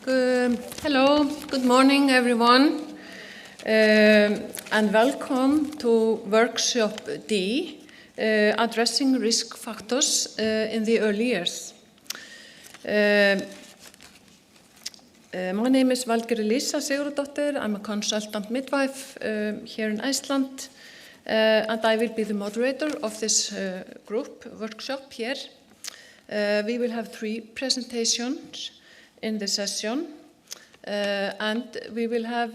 Hello, good morning everyone, and welcome to workshop D, addressing risk factors in the early years. My name is Valgerður Lísa Sigurðardóttir. I'm a consultant midwife here in Iceland, and I will be the moderator of this group workshop here. We will have 3 presentations in the session, and we will have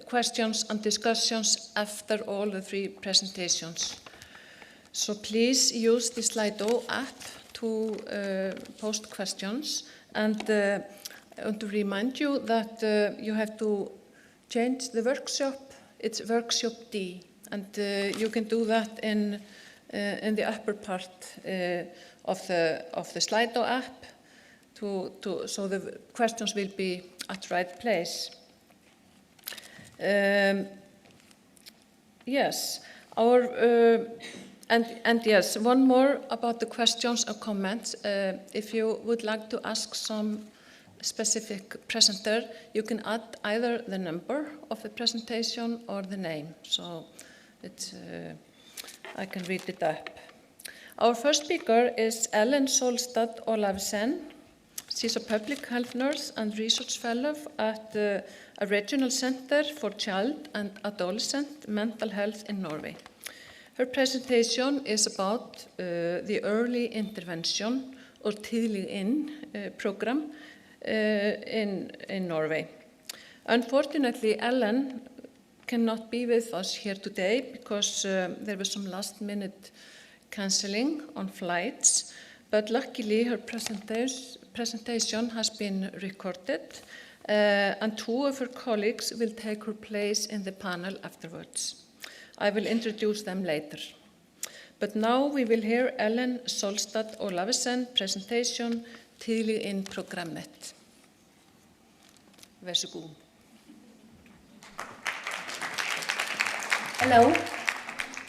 questions and discussions after all the 3 presentations. So please use the Slido app to post questions, and I want to remind you that you have to change the workshop. It's workshop D, and you can do that in the upper part of the Slido app. So the questions will be at the right place. Yes, and yes, one more about the questions or comments. If you would like to ask some specific presenter, you can add either the number of the presentation or the name. So I can read it up. Our first speaker is Ellen Solstad Olavsen. She's a public health nurse and research fellow at a regional center for child and adolescent mental health in Norway. Her presentation is about the early intervention or tidlig inn program in Norway. Unfortunately, Ellen cannot be with us here today because there was some last-minute cancelling on flights, but luckily her presentation has been recorded, and 2 of her colleagues will take her place in the panel afterwards. I will introduce them later. But now we will hear Ellen Solstad Olavsen presentation Tidlig inn programmet. Vær så god. Hello,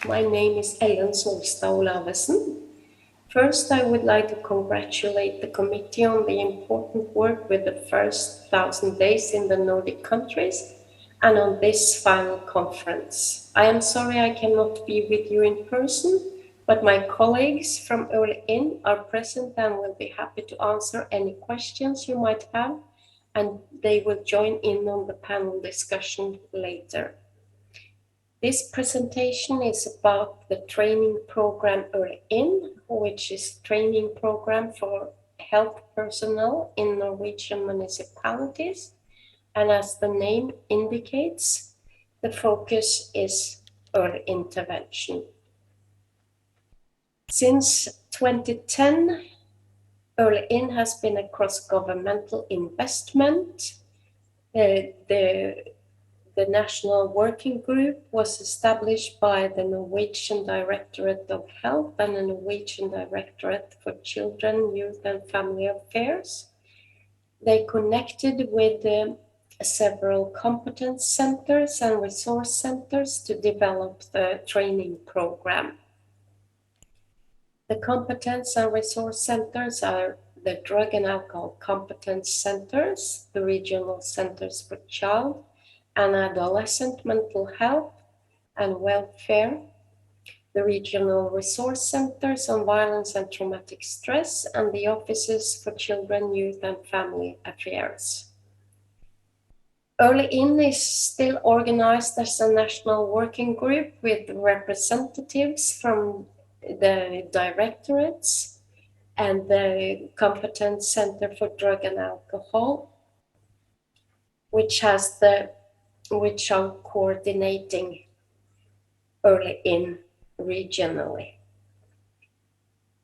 my name is Ellen Solstad Olavsen. First, I would like to congratulate the committee on the important work with the first 1,000 days in the Nordic countries and on this final conference. I am sorry I cannot be with you in person, but my colleagues from Early In are present and will be happy to answer any questions you might have, and they will join in on the panel discussion later. This presentation is about the training program Early In, which is a training program for health personnel in Norwegian municipalities. And as the name indicates, the focus is early intervention. Since 2010, Early In has been a cross-governmental investment. The National Working Group was established by the Norwegian Directorate of Health and the Norwegian Directorate for Children, Youth and Family Affairs. They connected with several competence centers and resource centers to develop the training program. The competence and resource centers are the Drug and Alcohol Competence Centers, the Regional Centers for Child and Adolescent Mental Health and Welfare, the Regional Resource Centers on Violence and Traumatic Stress, and the Offices for Children, Youth and Family Affairs. Early In is still organized as a national working group with representatives from the directorates and the Competence Center for Drug and Alcohol, which are coordinating Early In regionally.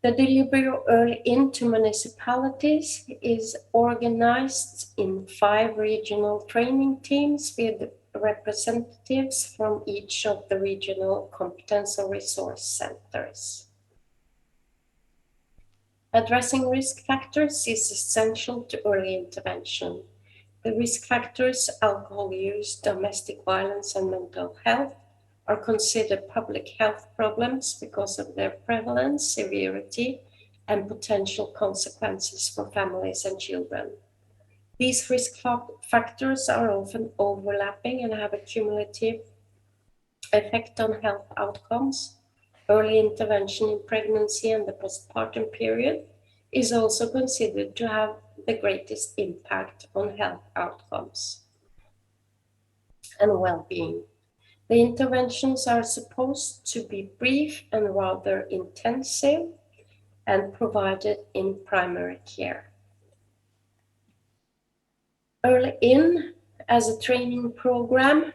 The delivery of Early In to municipalities is organized in 5 regional training teams with representatives from each of the regional competence and resource centers. Addressing risk factors is essential to early intervention. The risk factors, alcohol use, domestic violence, and mental health, are considered public health problems because of their prevalence, severity, and potential consequences for families and children. These risk factors are often overlapping and have a cumulative effect on health outcomes. Early intervention in pregnancy and the postpartum period is also considered to have the greatest impact on health outcomes and well-being. The interventions are supposed to be brief and rather intensive and provided in primary care. Early In, as a training program,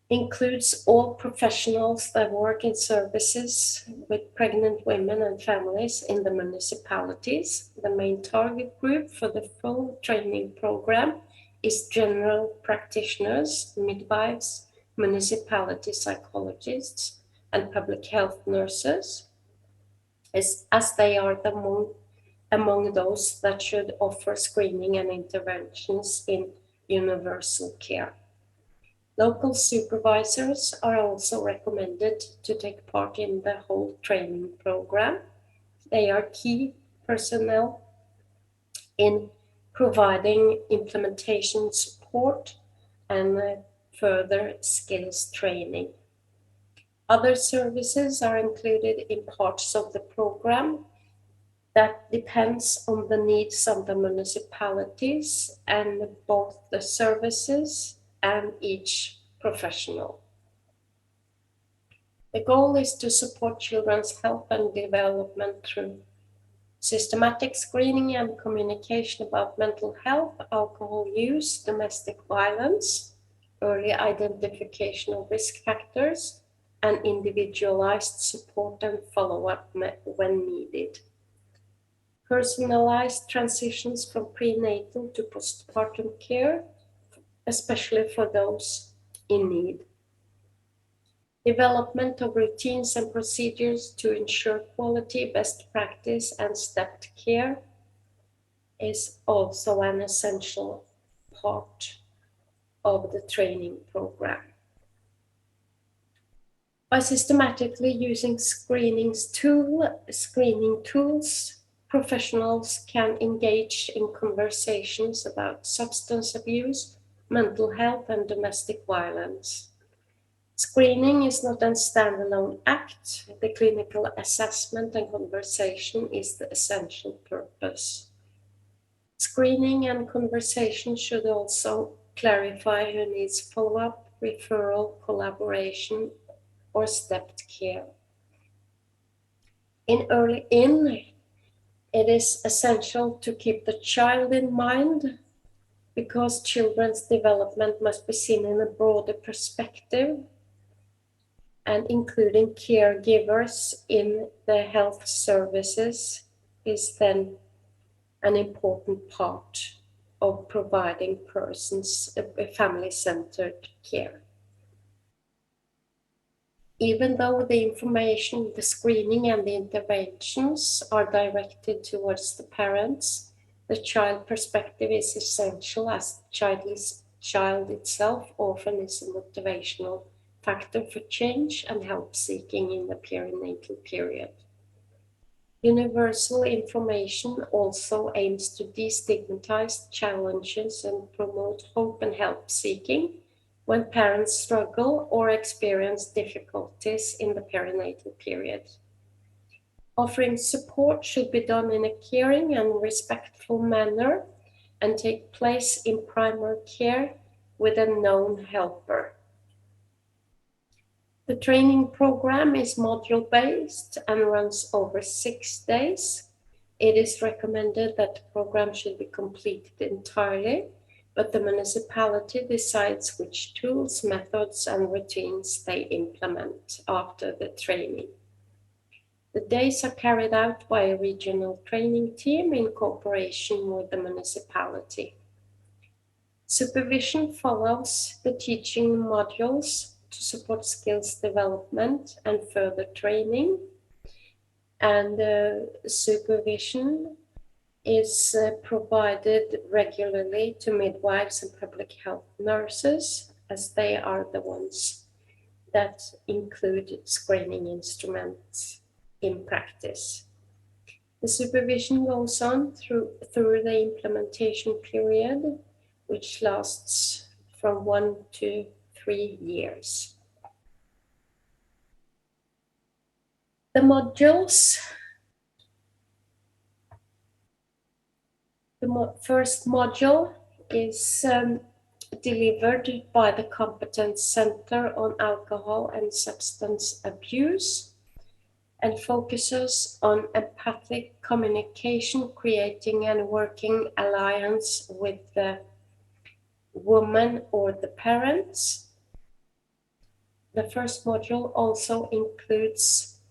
includes all professionals that work in services with pregnant women and families in the municipalities. The main target group for the full training program is general practitioners, midwives, municipality psychologists, and public health nurses, as they are among those that should offer screening and interventions in universal care. Local supervisors are also recommended to take part in the whole training program. They are key personnel in providing implementation support and further skills training. Other services are included in parts of the program that depends on the needs of the municipalities and both the services and each professional. The goal is to support children's health and development through systematic screening and communication about mental health, alcohol use, domestic violence, early identification of risk factors, and individualized support and follow-up when needed. Personalized transitions from prenatal to postpartum care, especially for those in need. Development of routines and procedures to ensure quality, best practice, and stepped care is also an essential part of the training program. By systematically using screening tools, professionals can engage in conversations about substance abuse, mental health, and domestic violence. Screening is not a standalone act. The clinical assessment and conversation is the essential purpose. Screening and conversation should also clarify who needs follow-up, referral, collaboration, or stepped care. In it is essential to keep the child in mind because children's development must be seen in a broader perspective, and including caregivers in the health services is then an important part of providing family-centered care. Even though the information, the screening, and the interventions are directed towards the parents, the child perspective is essential as the child itself often is a motivational factor for change and help seeking in the perinatal period. Universal information also aims to destigmatize challenges and promote hope and help seeking when parents struggle or experience difficulties in the perinatal period. Offering support should be done in a caring and respectful manner and take place in primary care with a known helper. The training program is module-based and runs over 6 days. It is recommended that the program should be completed entirely, but the municipality decides which tools, methods, and routines they implement after the training. The days are carried out by a regional training team in cooperation with the municipality. Supervision follows the teaching modules to support skills development and further training, and supervision is provided regularly to midwives and public health nurses, as they are the ones that include screening instruments in practice. The supervision goes on through the implementation period, which lasts from 1 to 3 years. The modules. The first module is delivered by the Competence Center on Alcohol and Substance Abuse and focuses on empathic communication, creating and working alliance with the woman or the parents. The first module also includes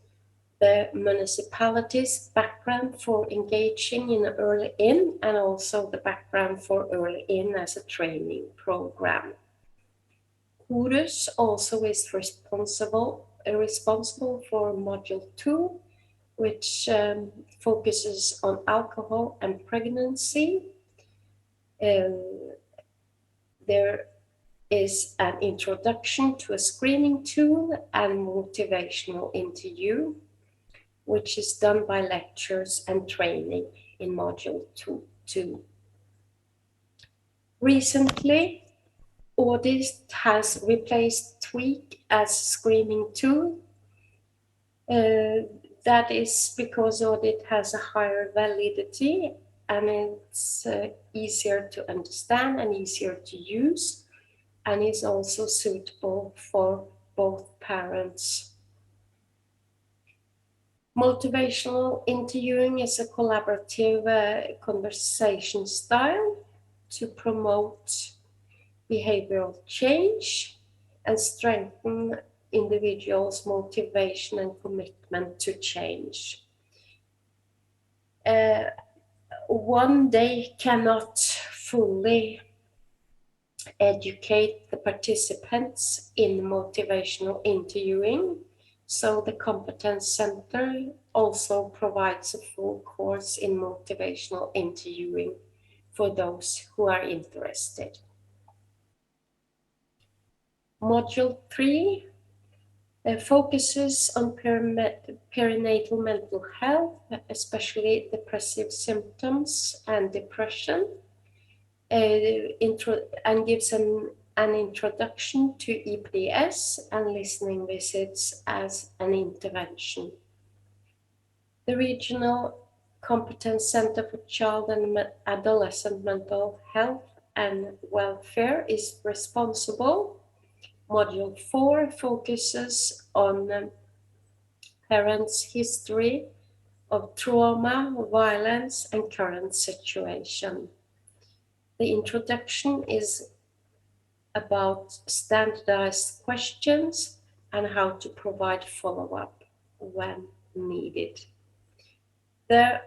the municipalities background for engaging in early in and also the background for early in as a training program. Horus also is responsible for module 2, which focuses on alcohol and pregnancy. There is an introduction to a screening tool and motivational interview, which is done by lectures and training in module 2. Recently, Audit has replaced Tweak as screening tool. That is because Audit has a higher validity and it's easier to understand and easier to use, and is also suitable for both parents. Motivational interviewing is a collaborative conversation style to promote behavioral change and strengthen individuals' motivation and commitment to change. One day cannot fully educate the participants in motivational interviewing, so the Competence Center also provides a full course in motivational interviewing for those who are interested. Module 3 focuses on perinatal mental health, especially depressive symptoms and depression, and gives an introduction to EPS and listening visits as an intervention. The Regional Competence Center for Child and Adolescent Mental Health and Welfare is responsible. Module 4 focuses on parents' history of trauma, violence, and current situation. The introduction is about standardized questions and how to provide follow-up when needed. The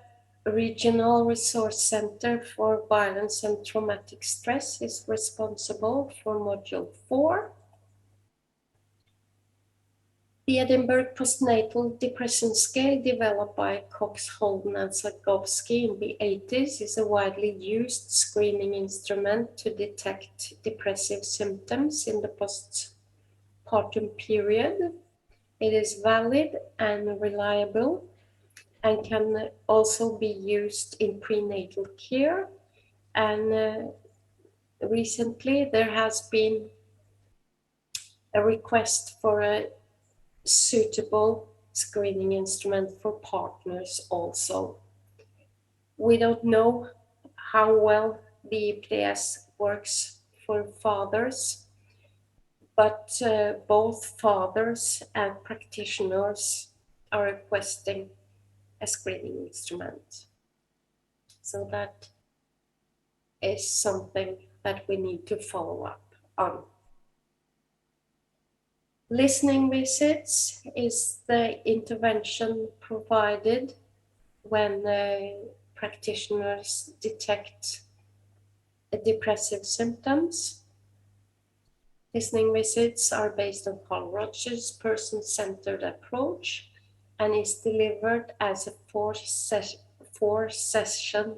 Regional Resource Center for Violence and Traumatic Stress is responsible for Module 4. The Edinburgh Postnatal Depression Scale, developed by Cox, Holden, and Zagowski in the 80s, is a widely used screening instrument to detect depressive symptoms in the postpartum period. It is valid and reliable and can also be used in prenatal care. And recently there has been a request for a suitable screening instrument for partners also. We don't know how well the EPS works for fathers, but both fathers and practitioners are requesting a screening instrument. So that is something that we need to follow up on. Listening visits is the intervention provided when practitioners detect depressive symptoms. Listening visits are based on Carl Rogers' person-centered approach and is delivered as a four-session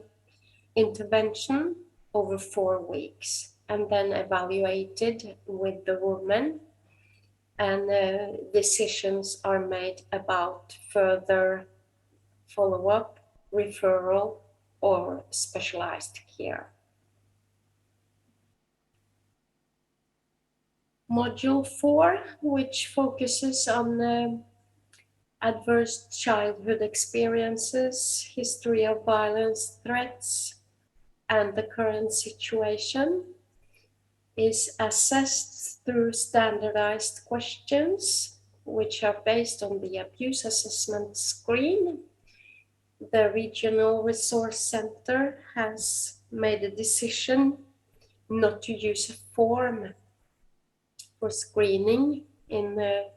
intervention over 4 weeks, and then evaluated with the woman, and decisions are made about further follow-up referral, or specialized care. Module 4, which focuses on adverse childhood experiences, history of violence, threats, and the current situation, is assessed through standardized questions, which are based on the abuse assessment screen. The Regional Resource Center has made a decision not to use a form for screening in the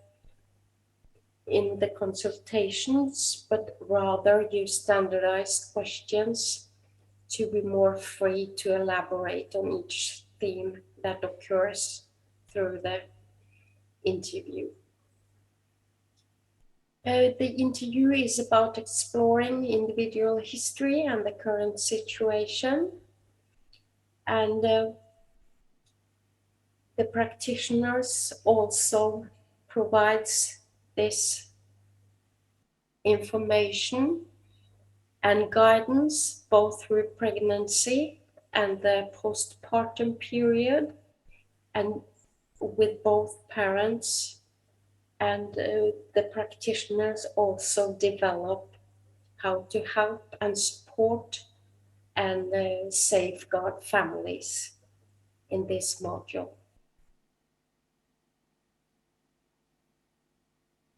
consultations, but rather use standardized questions to be more free to elaborate on each theme that occurs through the interview. The interview is about exploring individual history and the current situation, and the practitioners also provides this information and guidance both through pregnancy and the postpartum period, and with both parents, and the practitioners also develop how to help and support and safeguard families in this module.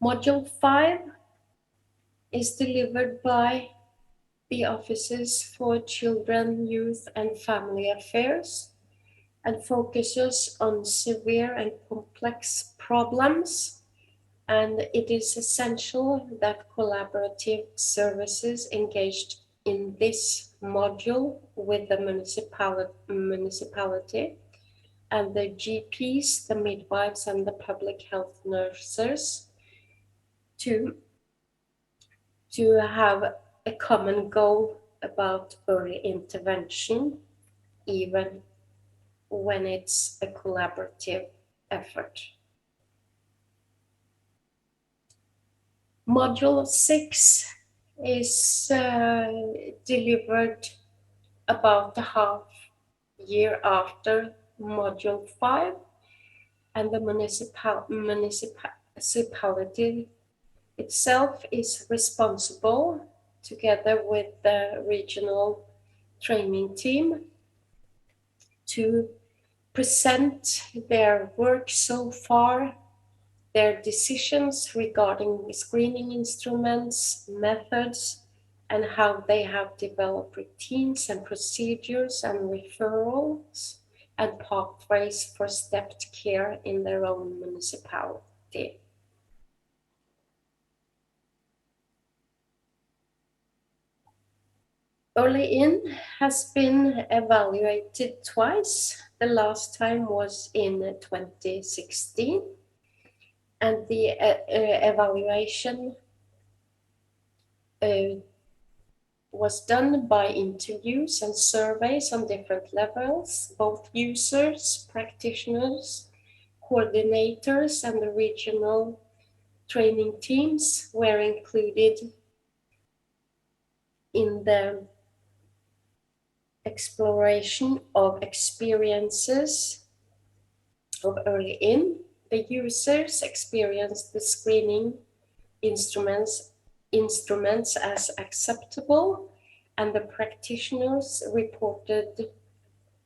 Module 5 is delivered by the Offices for Children, Youth and Family Affairs and focuses on severe and complex problems, and it is essential that collaborative services engaged in this module with the municipality and the GPs, the midwives and the public health nurses to have a common goal about early intervention, even when it's a collaborative effort. Module 6 is delivered about a half year after Module 5, and the municipality itself is responsible, together with the regional training team, to present their work so far, their decisions regarding screening instruments, methods, and how they have developed routines and procedures and referrals and pathways for stepped care in their own municipality. Early In has been evaluated twice. The last time was in 2016, and the evaluation was done by interviews and surveys on different levels. Both users, practitioners, coordinators, and the regional training teams were included in the exploration of experiences of Early In. The users experienced the screening instruments as acceptable, and the practitioners reported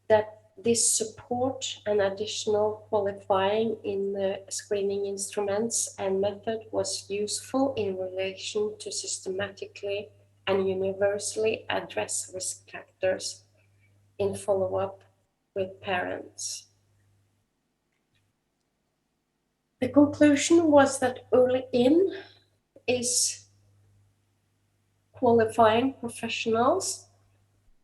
that this support and additional qualifying in the screening instruments and method was useful in relation to systematically and universally address risk factors in follow-up with parents. The conclusion was that Early In is qualifying professionals,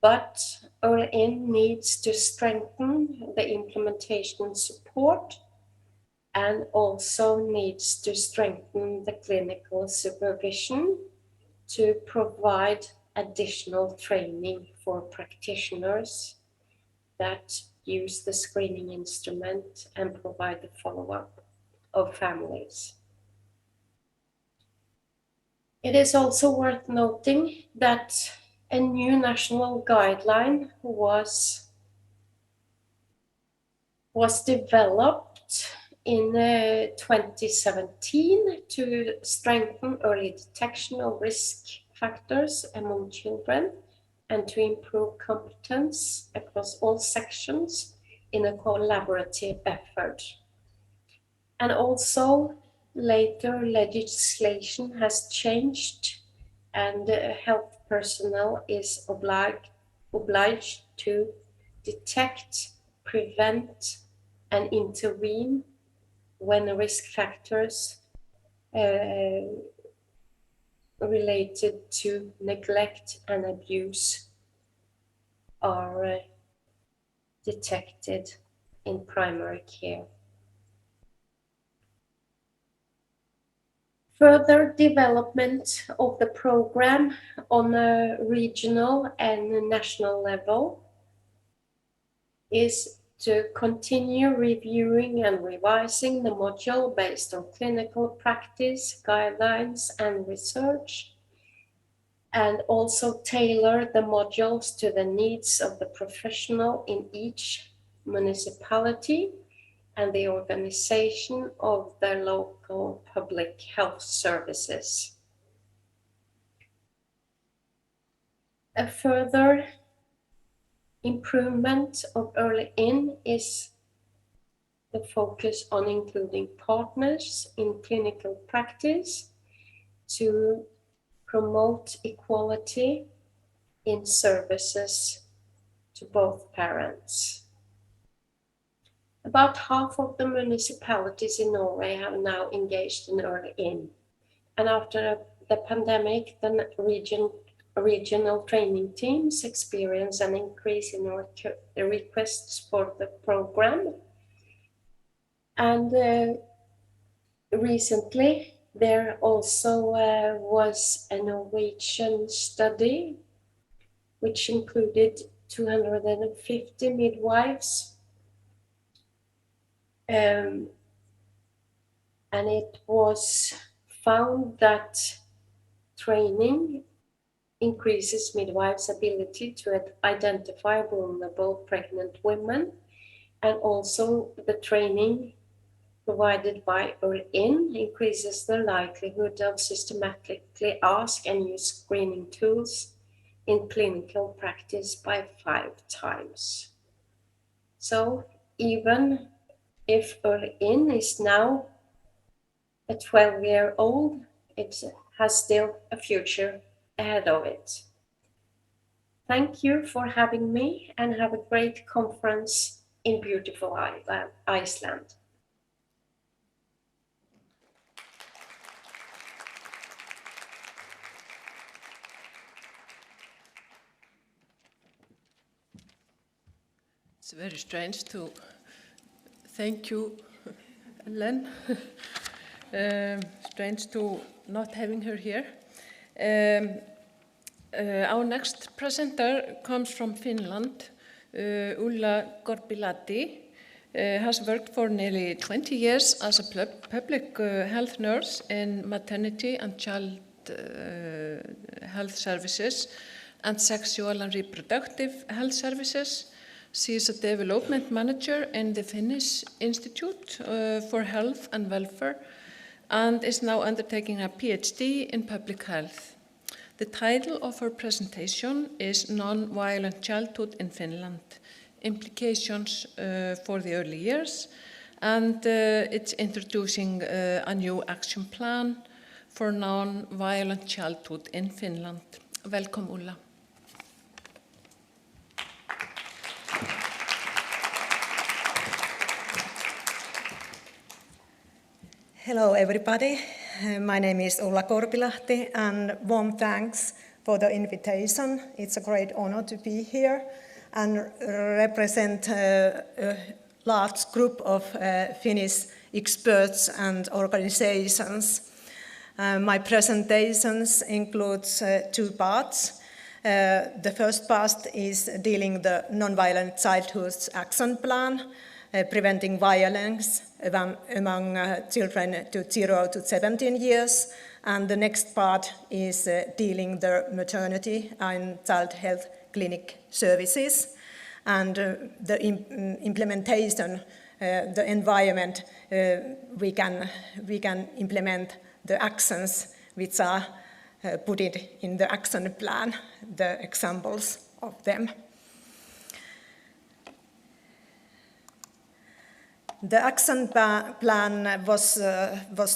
but Early In needs to strengthen the implementation support and also needs to strengthen the clinical supervision to provide additional training for practitioners that use the screening instrument and provide the follow-up of families. It is also worth noting that a new national guideline was developed in 2017 to strengthen early detection of risk factors among children and to improve competence across all sections in a collaborative effort. And also later legislation has changed and health personnel is obliged to detect, prevent, and intervene when risk factors related to neglect and abuse are detected in primary care. Further development of the program on a regional and national level is to continue reviewing and revising the module based on clinical practice, guidelines, and research, and also tailor the modules to the needs of the professional in each municipality and the organization of their local public health services. A further improvement of early in is the focus on including partners in clinical practice to promote equality in services to both parents. About half of the municipalities in Norway have now engaged in early in. And after the pandemic, the regional training teams experience an increase in requests for the program. And recently, there also was a Norwegian study which included 250 midwives. And it was found that training increases midwives' ability to identify vulnerable pregnant women, and also the training provided by early-in increases the likelihood of systematically ask and use screening tools in clinical practice by 5 times. So even if early-in is now a 12-year-old, it has still a future ahead of it. Thank you for having me, and have a great conference in beautiful Iceland. It's very strange to thank you, Ellen. Strange to not having her here. Our next presenter comes from Finland. Ulla Korpilahti has worked for nearly 20 years as a public health nurse in maternity and child health services and sexual and reproductive health services. She is a development manager in the Finnish Institute for Health and Welfare and is now undertaking a PhD in public health. The title of her presentation is Non-Violent Childhood in Finland, Implications for the Early Years, and it's introducing a new action plan for non-violent childhood in Finland. Welcome, Ulla. Hello everybody, my name is Ulla Korpilahti and warm thanks for the invitation. It's a great honor to be here and represent a large group of Finnish experts and organizations. My presentations include 2 parts. The first part is dealing the non-violent childhood action plan, preventing violence among children to 0 to 17 years. And the next part is dealing the maternity and child health clinic services, and the implementation, the environment. We can implement the actions which are put it in the action plan, the examples of them. The action plan was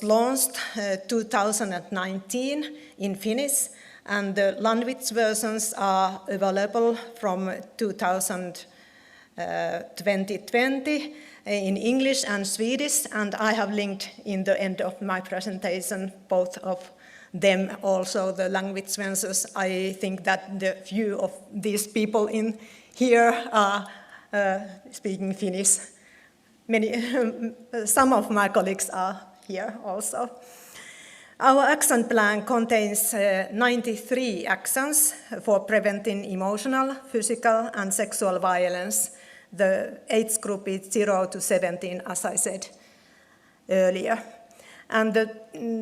launched 2019 in Finnish, and the language versions are available from 2020 in English and Swedish, and I have linked in the end of my presentation both of them, also the language versions. I think that the few of these people in here are speaking Finnish. Some of my colleagues are here also. Our action plan contains 93 actions for preventing emotional, physical and sexual violence. The age group is 0 to 17, as I said earlier. And the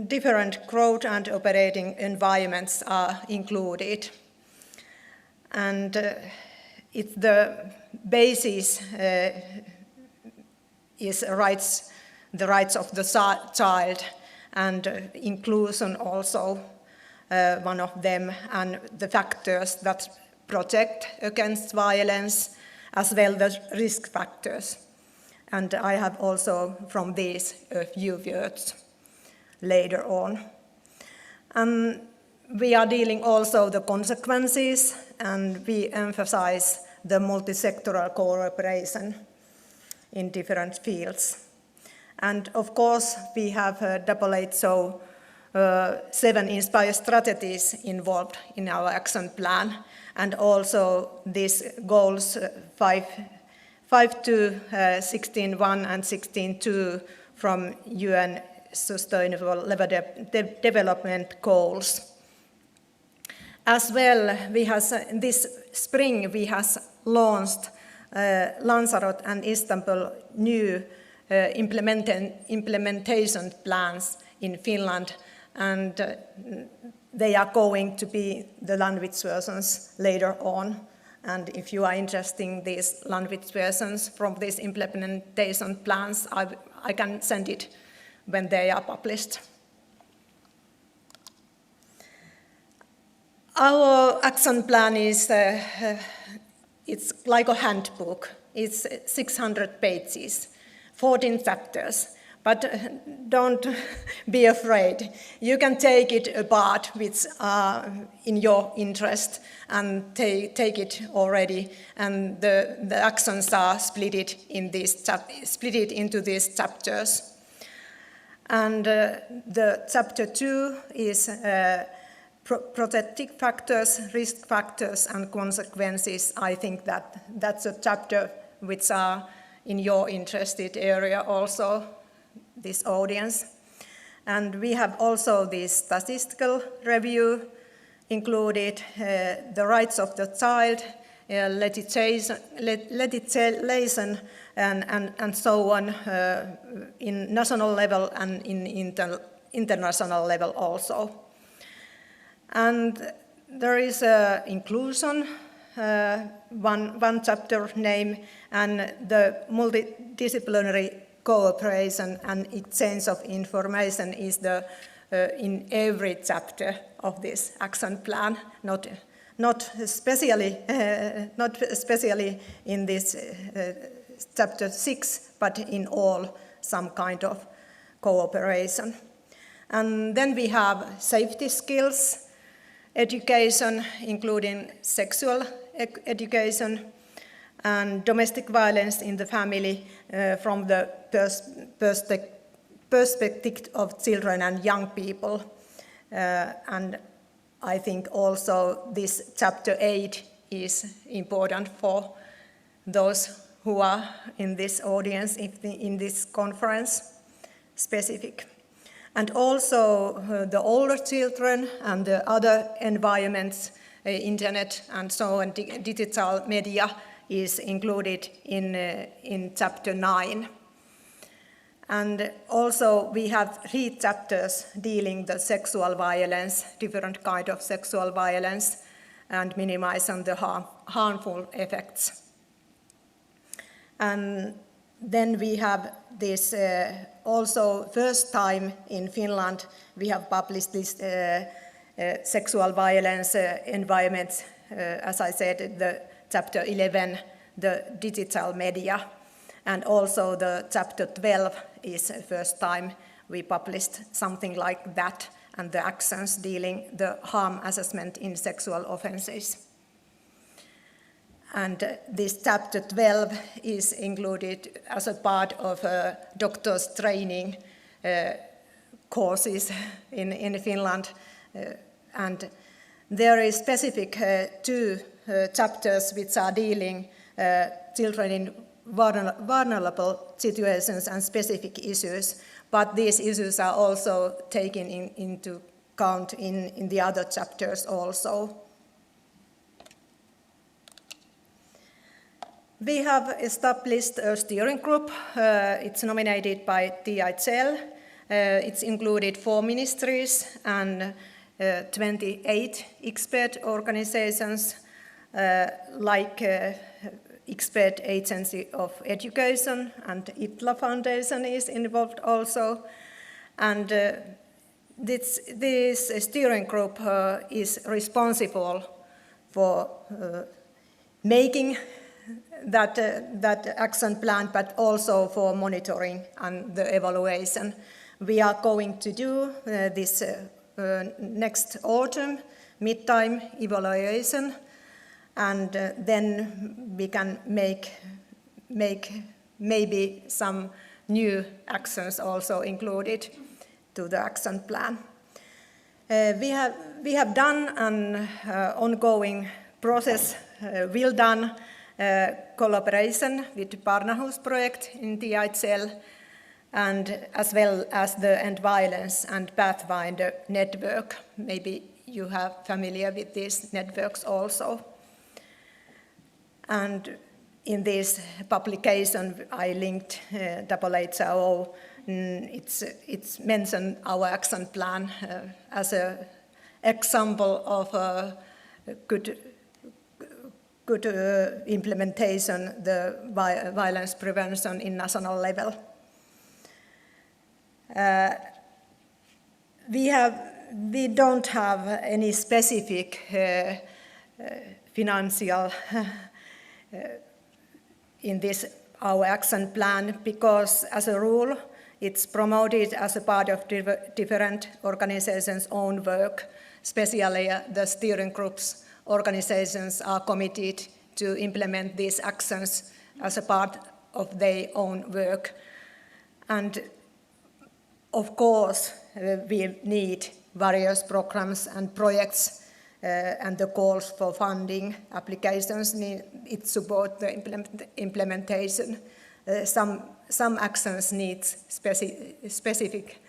different growth and operating environments are included. And it's the basis is the rights of the child, and inclusion also one of them, and the factors that protect against violence, as well as risk factors. And I have also from these a few words later on. We are dealing also the consequences, and we emphasize the multi-sectoral cooperation in different fields. And of course, we have so 7 Inspire strategies involved in our action plan, and also these goals 5 to 16.1 and 16.2 from UN Sustainable Development Goals. As well, this spring we have launched Lanzarote and Istanbul new implementation plans in Finland, and they are going to be the language versions later on. And if you are interested in these language versions from these implementation plans, I can send it when they are published. Our action plan is it's like a handbook. It's 600 pages, 14 chapters. But don't be afraid. You can take it apart, which are in your interest, and take it already. And the actions are split into these chapters. And the chapter 2 is protective factors, risk factors, and consequences. I think that's a chapter which are in your interested area also, this audience. And we have also this statistical review included, the rights of the child, legislation and so on in national level and in international level also. And there is inclusion, one chapter name, and the multidisciplinary cooperation and exchange of information is in every chapter of this action plan, not especially in this chapter 6, but in all some kind of cooperation. And then we have safety skills, education, including sexual education, and domestic violence in the family from the perspective of children and young people. And I think also this chapter 8 is important for those who are in this audience, in this conference specific. And also the older children and the other environments, internet and so on, digital media is included in chapter 9. And also we have 3 chapters dealing the sexual violence, different kind of sexual violence, and minimizing the harmful effects. And then we have this also first time in Finland we have published this sexual violence environments, as I said, the chapter 11, the digital media, and also the chapter 12 is the first time we published something like that, and the actions dealing the harm assessment in sexual offenses. And this chapter 12 is included as a part of doctor's training courses in Finland. And there is specific 2 chapters which are dealing children in vulnerable situations and specific issues, but these issues are also taken into account in the other chapters also. We have established a steering group. It's nominated by THL. It's included 4 ministries and 28 expert organizations, like Expert Agency of Education, and ITLA Foundation is involved also. And this steering group is responsible for making that action plan, but also for monitoring and the evaluation. We are going to do this next autumn, mid-time evaluation, and then we can make maybe some new actions also included to the action plan. We have done an ongoing process, well done collaboration with the Barnahus in THL, and as well as the End Violence and Pathfinder network. Maybe you are familiar with these networks also. And in this publication I linked WHO. It's mentioned our action plan as an example of a good implementation, the violence prevention in national level. We don't have any specific financial in this our action plan, because as a rule it's promoted as a part of different organizations' own work, especially the steering groups. Organizations are committed to implement these actions as a part of their own work. And of course, we need various programs and projects, and the calls for funding applications it support the implementation. Some actions need specific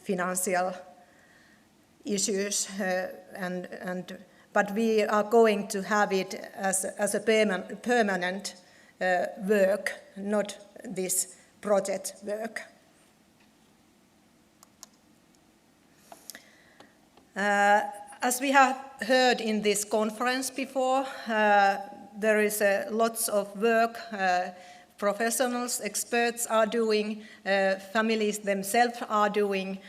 financial issues, but we are going to have it as a permanent work, not this project work. As we have heard in this conference before, there is lots of work professionals, experts are doing, families themselves are doing,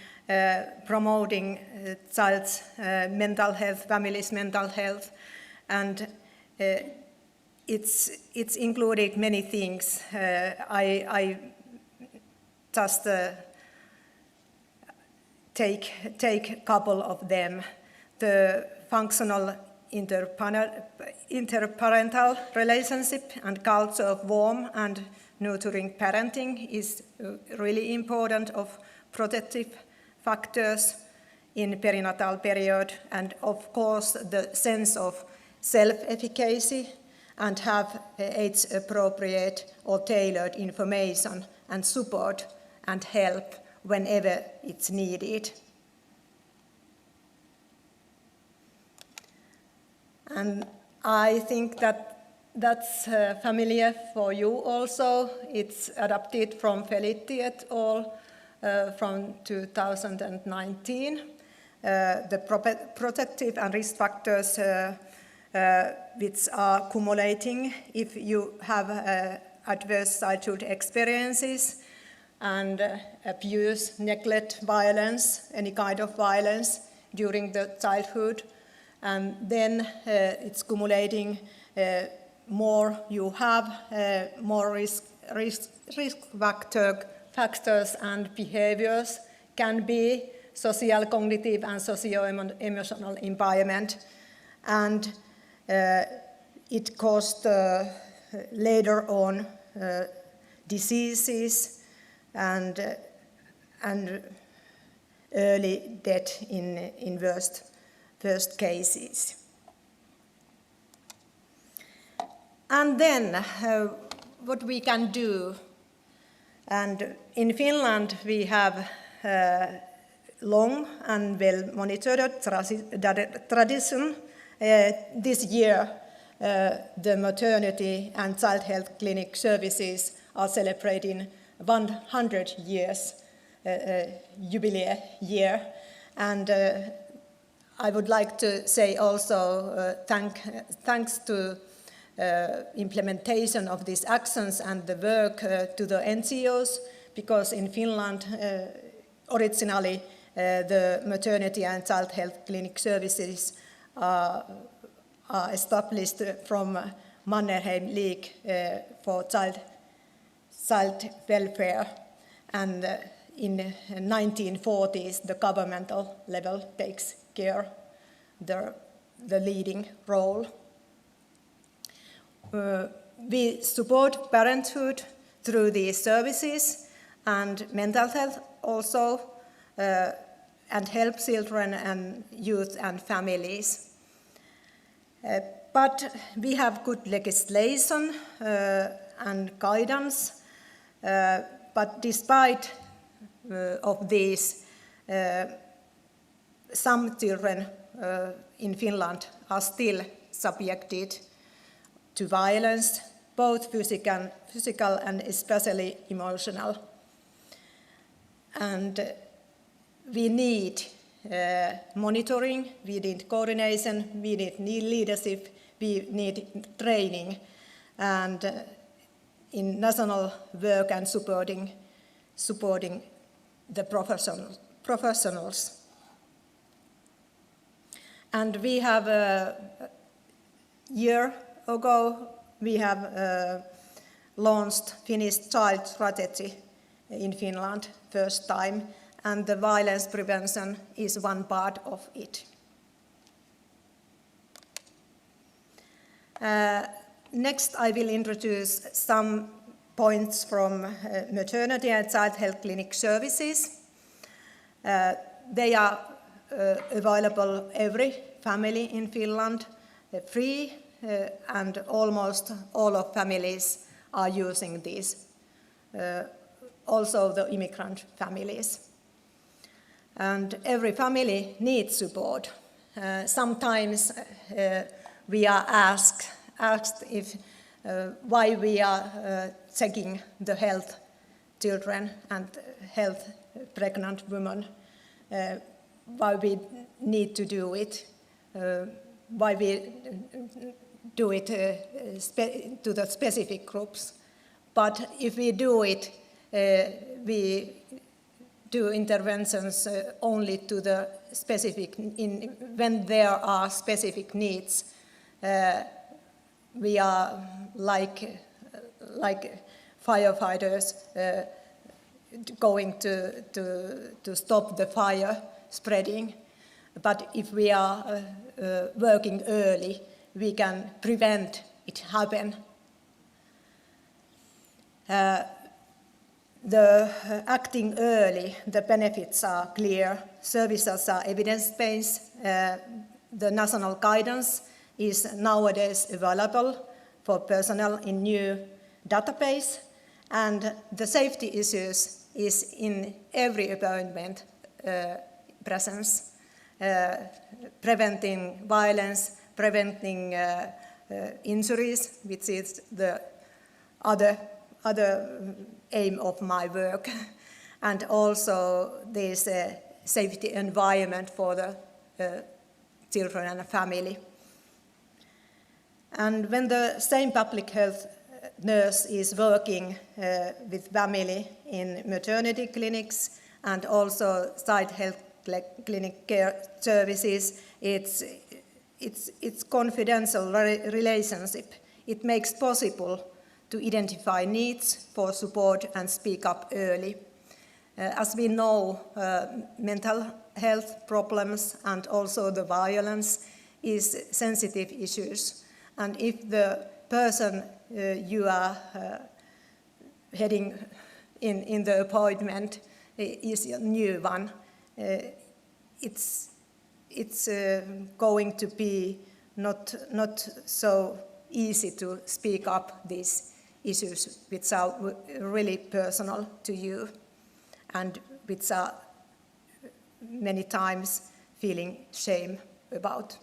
promoting child's mental health, families' mental health, and it's included many things. I just take a couple of them. The functional interparental relationship and culture of warm and nurturing parenting is really important of protective factors in perinatal period, and of course the sense of self-efficacy and have age-appropriate or tailored information and support and help whenever it's needed. And I think that that's familiar for you also. It's adapted from Felitti et al. From 2019. The protective and risk factors which are accumulating if you have adverse childhood experiences and abuse, neglect, violence, any kind of violence during the childhood. And then it's accumulating more you have, more risk factors and behaviors can be social, cognitive, and socio-emotional impairment. And it caused later on diseases and early death in worst cases. And then what we can do, and in Finland we have long and well monitored tradition. This year the maternity and child health clinic services are celebrating 100 years jubilee year, and I would like to say also thanks to implementation of these actions and the work to the NGOs, because in Finland originally the maternity and child health clinic services are established from Mannerheim League for child welfare, and in 1940s the governmental level takes care the leading role. We support parenthood through these services and mental health also, and help children and youth and families. But we have good legislation and guidance, but despite of these, some children in Finland are still subjected to violence, both physical and especially emotional. And we need monitoring, we need coordination, we need leadership, we need training, and in national work and supporting the professionals. And we have a year ago, we have launched Finnish child strategy in Finland first time, and the violence prevention is one part of it. Next, I will introduce some points from maternity and child health clinic services. They are available every family in Finland, free, and almost all of families are using these, also the immigrant families. And every family needs support. Sometimes we are asked if why we are checking the health children and health pregnant women, why we need to do it, why we do it to the specific groups. But if we do it, we do interventions only to the specific, when there are specific needs. We are like firefighters going to stop the fire spreading. But if we are working early, we can prevent it happen. The acting early, the benefits are clear, services are evidence-based, the national guidance is nowadays available for personnel in new database, and the safety issues is in every appointment presence, preventing violence, preventing injuries, which is the other aim of my work. And also there's a safety environment for the children and family. And when the same public health nurse is working with family in maternity clinics and also child health clinic care services, it's confidential relationship. It makes possible to identify needs for support and speak up early. As we know, mental health problems and also the violence is sensitive issues. And if the person you are heading in the appointment is a new one, it's going to be not so easy to speak up these issues which are really personal to you and which are many times feeling shame about.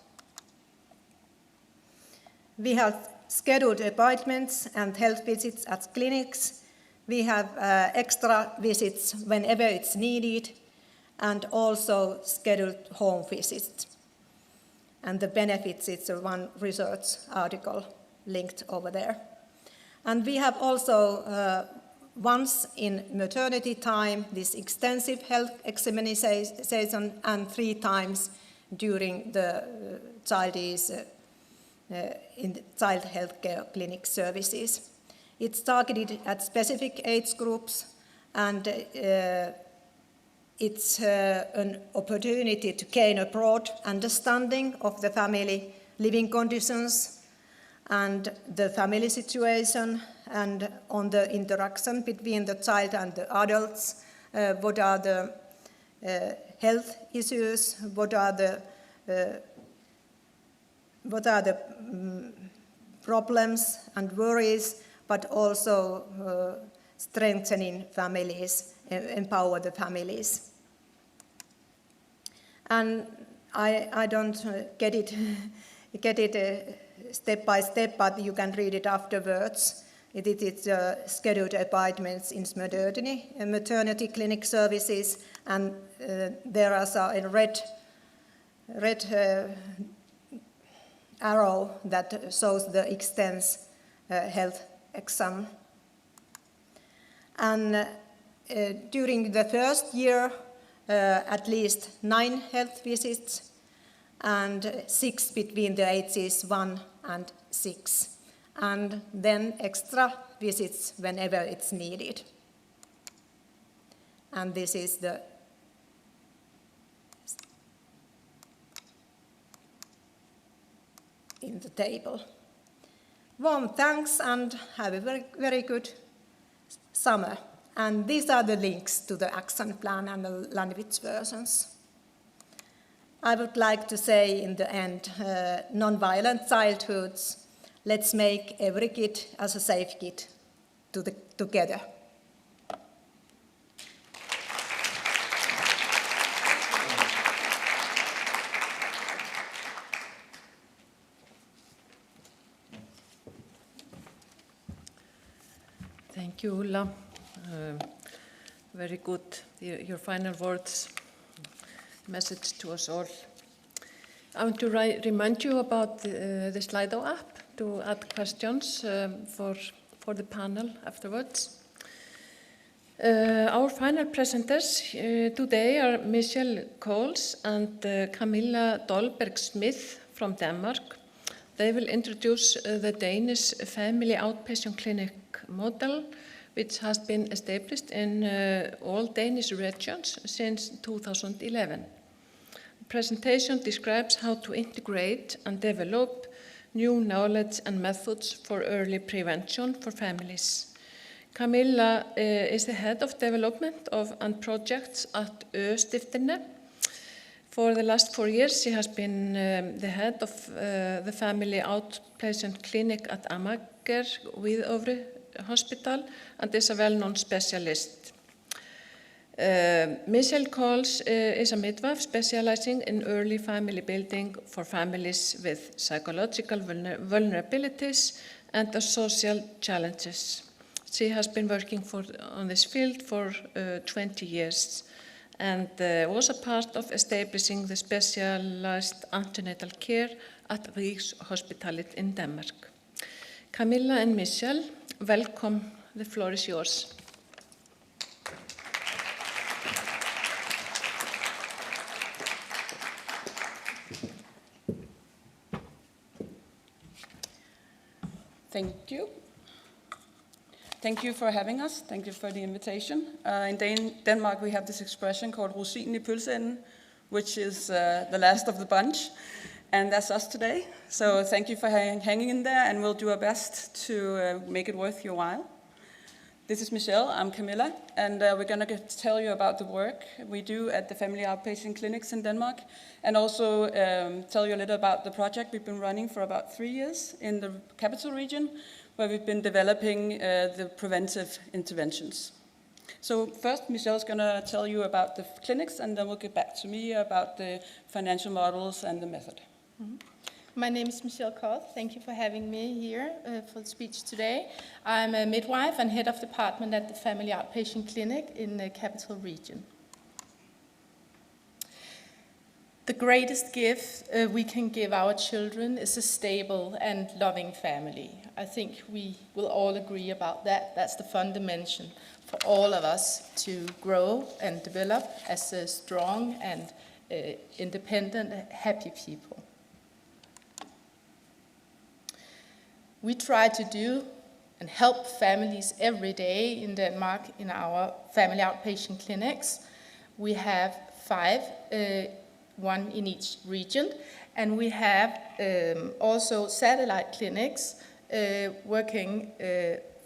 We have scheduled appointments and health visits at clinics. We have extra visits whenever it's needed, and also scheduled home visits. And the benefits, it's one research article linked over there. And we have also once in maternity time this extensive health examination, and 3 times during the child is in the child health care clinic services. It's targeted at specific age groups, and it's an opportunity to gain a broad understanding of the family living conditions and the family situation, and on the interaction between the child and the adults. What are the health issues? What are the problems and worries, but also strengthening families, empower the families. And I don't get it step by step, but you can read it afterwards. It is scheduled appointments in maternity clinic services, and there is a red arrow that shows the extensive health exam. And during the first year, at least 9 health visits, and 6 between the ages 1 and 6, and then extra visits whenever it's needed. And this is in the table. Warm thanks and have a very, very good summer. And these are the links to the action plan and the language versions. I would like to say in the end, non-violent childhoods, let's make every kid as a safe kid together. Thank you, Ulla. Very good, your final words, message to us all. I want to remind you about the Slido app to add questions for the panel afterwards. Our final presenters today are Michelle Coles and Camilla Dolberg-Smith from Denmark. They will introduce the Danish family outpatient clinic model, which has been established in all Danish regions since 2011. The presentation describes how to integrate and develop new knowledge and methods for early prevention for families. Camilla is the head of development and projects at Ø-stifterne. For the last 4 years, she has been the head of the family outpatient clinic at Amager with Hospital, and is a well-known specialist. Michelle Coles is a midwife specializing in early family building for families with psychological vulnerabilities and social challenges. She has been working on this field for 20 years and was a part of establishing the specialized antenatal care at Rigshospitalet in Denmark. Camilla and Michelle, welcome. The floor is yours. Thank you. Thank you for having us. Thank you for the invitation. In Denmark, we have this expression called rosinen i pølseenden, which is the last of the bunch. And that's us today. So thank you for hanging in there, and we'll do our best to make it worth your while. This is Michelle, I'm Camilla, and we're going to tell you about the work we do at the family outpatient clinics in Denmark, and also tell you a little about the project we've been running for about 3 years in the capital region, where we've been developing the preventive interventions. So first, Michelle's going to tell you about the clinics, and then we'll get back to me about the financial models and the method. Mm-hmm. My name is Michelle Koth. Thank you for having me here for the speech today. I'm a midwife and head of department at the Family Outpatient Clinic in the capital region. The greatest gift we can give our children is a stable and loving family. I think we will all agree about that. That's the fundamental for all of us to grow and develop as a strong and independent, happy people. We try to do and help families every day in Denmark in our family outpatient clinics. We have 5, one in each region, and we have also satellite clinics working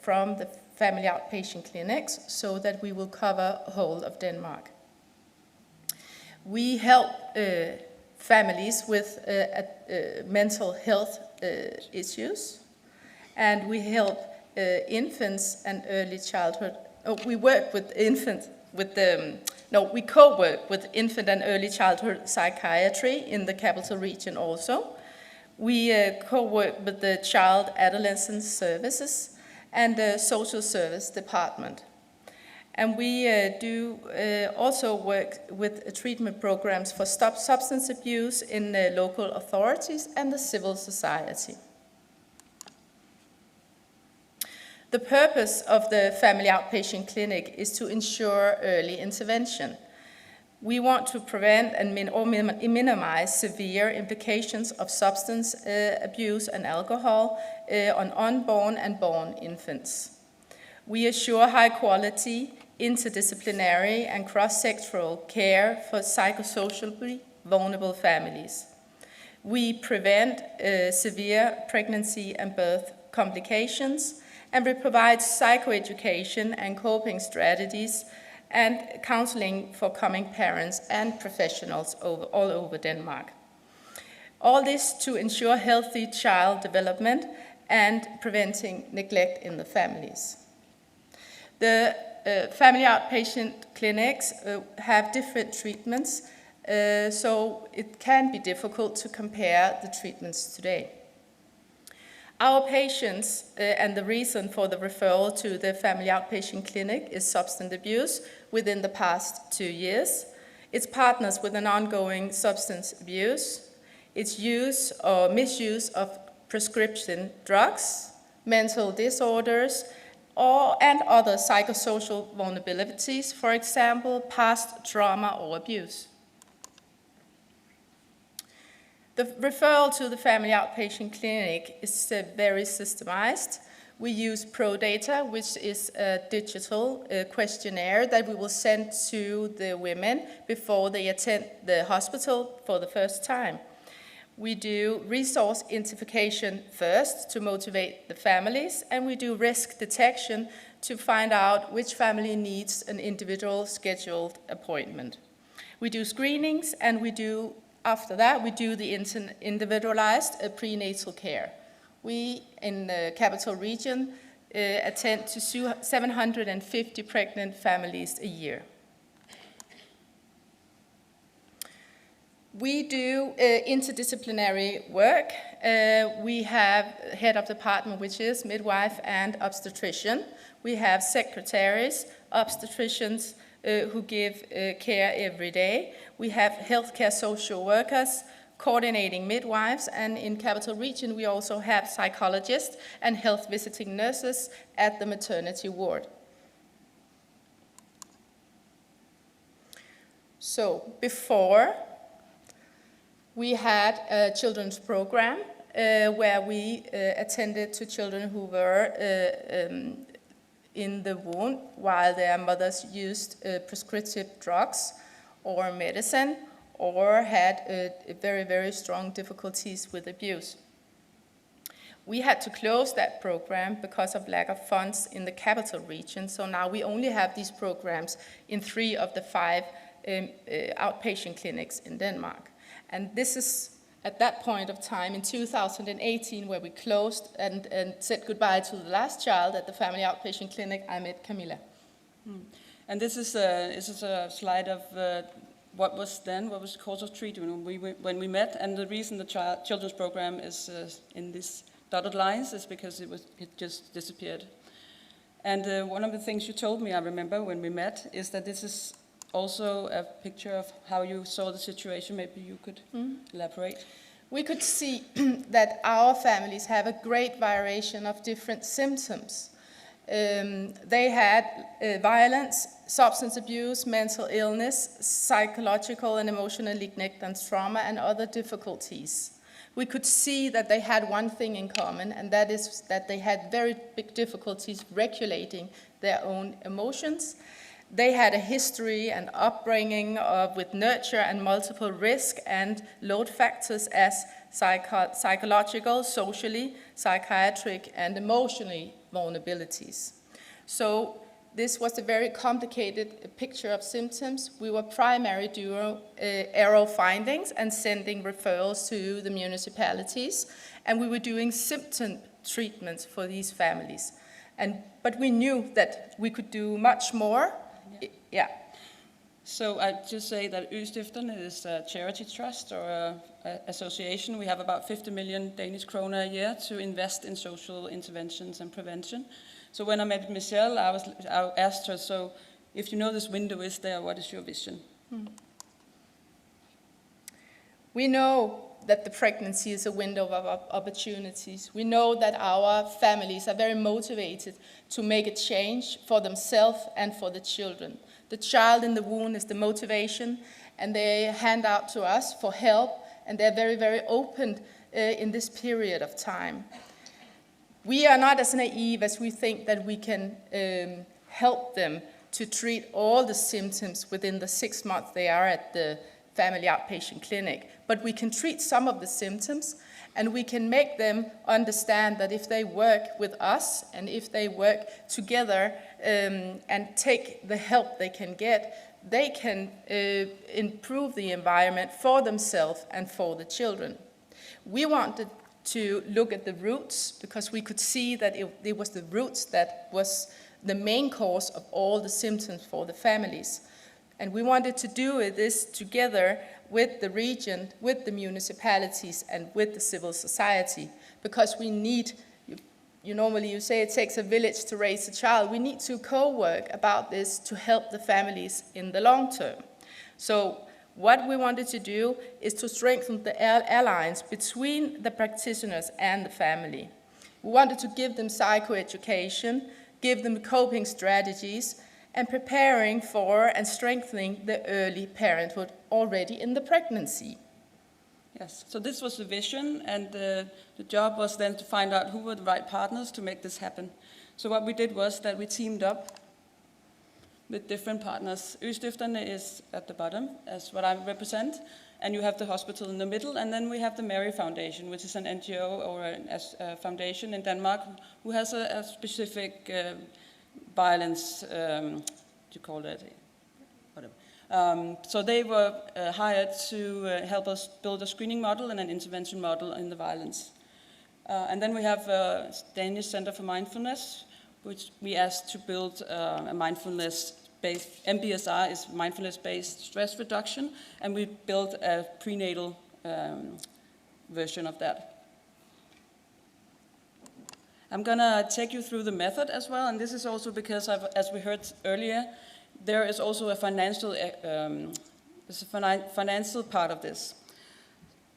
from the family outpatient clinics so that we will cover the whole of Denmark. We help families with mental health issues. And we help infants and early childhood. We work with infants we co-work with infant and early childhood psychiatry in the capital region also. We co-work with the child adolescent services and the social service department. And we do also work with treatment programs for substance abuse in local authorities and the civil society. The purpose of the family outpatient clinic is to ensure early intervention. We want to prevent and minimize severe implications of substance abuse and alcohol on unborn and born infants. We assure high quality, interdisciplinary and cross-sectoral care for psychosocially vulnerable families. We prevent severe pregnancy and birth complications, and we provide psychoeducation and coping strategies and counseling for coming parents and professionals all over Denmark. All this to ensure healthy child development and preventing neglect in the families. The family outpatient clinics have different treatments, so it can be difficult to compare the treatments today. Our patients, and the reason for the referral to the family outpatient clinic is substance abuse within the past 2 years. It's partners with an ongoing substance abuse. It's use or misuse of prescription drugs, mental disorders, and other psychosocial vulnerabilities, for example, past trauma or abuse. The referral to the family outpatient clinic is very systemized. We use ProData, which is a digital questionnaire that we will send to the women before they attend the hospital for the first time. We do resource identification first to motivate the families, and we do risk detection to find out which family needs an individual scheduled appointment. We do screenings, and after that, we do the individualized prenatal care. We, in the capital region, attend to 750 pregnant families a year. We do interdisciplinary work. We have head of department, which is midwife and obstetrician. We have secretaries, obstetricians who give care every day. We have healthcare social workers, coordinating midwives, and in Capital Region we also have psychologists and health visiting nurses at the maternity ward. So before, we had a children's program where we attended to children who were in the womb while their mothers used prescriptive drugs or medicine or had very, very strong difficulties with abuse. We had to close that program because of lack of funds in the Capital Region, so now we only have these programs in 3 of the 5 outpatient clinics in Denmark. And this is at that point of time in 2018 where we closed and said goodbye to the last child at the family outpatient clinic. I met Camilla. And this is a slide of what was the course of treatment when we met, and the reason the children's program is in these dotted lines is because it just disappeared. And one of the things you told me, I remember when we met, is that this is also a picture of how you saw the situation. Maybe you could elaborate. We could see that our families have a great variation of different symptoms. They had violence, substance abuse, mental illness, psychological and emotional neglect and trauma, and other difficulties. We could see that they had one thing in common, and that is that they had very big difficulties regulating their own emotions. They had a history and upbringing with nurture and multiple risk and load factors as psychological, socially, psychiatric, and emotionally vulnerabilities. So this was a very complicated picture of symptoms. We were primarily doing error findings and sending referrals to the municipalities, and we were doing symptom treatments for these families. But we knew that we could do much more. Yeah. So I'd just say that Østifterne is a charity trust or an association. We have about 50 million Danish kroner a year to invest in social interventions and prevention. So when I met Michelle, I asked her, so if you know this window is there, what is your vision? We know that the pregnancy is a window of opportunities. We know that our families are very motivated to make a change for themselves and for the children. The child in the womb is the motivation, and they hand out to us for help, and they're very, very open in this period of time. We are not as naive as we think that we can help them to treat all the symptoms within the 6 months they are at the family outpatient clinic. But we can treat some of the symptoms, and we can make them understand that if they work with us and if they work together and take the help they can get, they can improve the environment for themselves and for the children. We wanted to look at the roots because we could see that it was the roots that was the main cause of all the symptoms for the families. And we wanted to do this together with the region, with the municipalities, and with the civil society, because we need, normally you say it takes a village to raise a child. We need to co-work about this to help the families in the long term. So what we wanted to do is to strengthen the alliance between the practitioners and the family. We wanted to give them psychoeducation, give them coping strategies, and preparing for and strengthening the early parenthood already in the pregnancy. Yes, so this was the vision, and the job was then to find out who were the right partners to make this happen. So what we did was that we teamed up with different partners. Østifterne is at the bottom, as what I represent, and you have the hospital in the middle, and then we have the Mary Foundation, which is an NGO or a foundation in Denmark who has a specific violence, you call it, whatever. So they were hired to help us build a screening model and an intervention model in the violence. And then we have a Danish Center for Mindfulness, which we asked to build a mindfulness MBSR is mindfulness-based stress reduction, and we built a prenatal version of that. I'm going to take you through the method as well, and this is also because, as we heard earlier, there is also a financial part of this.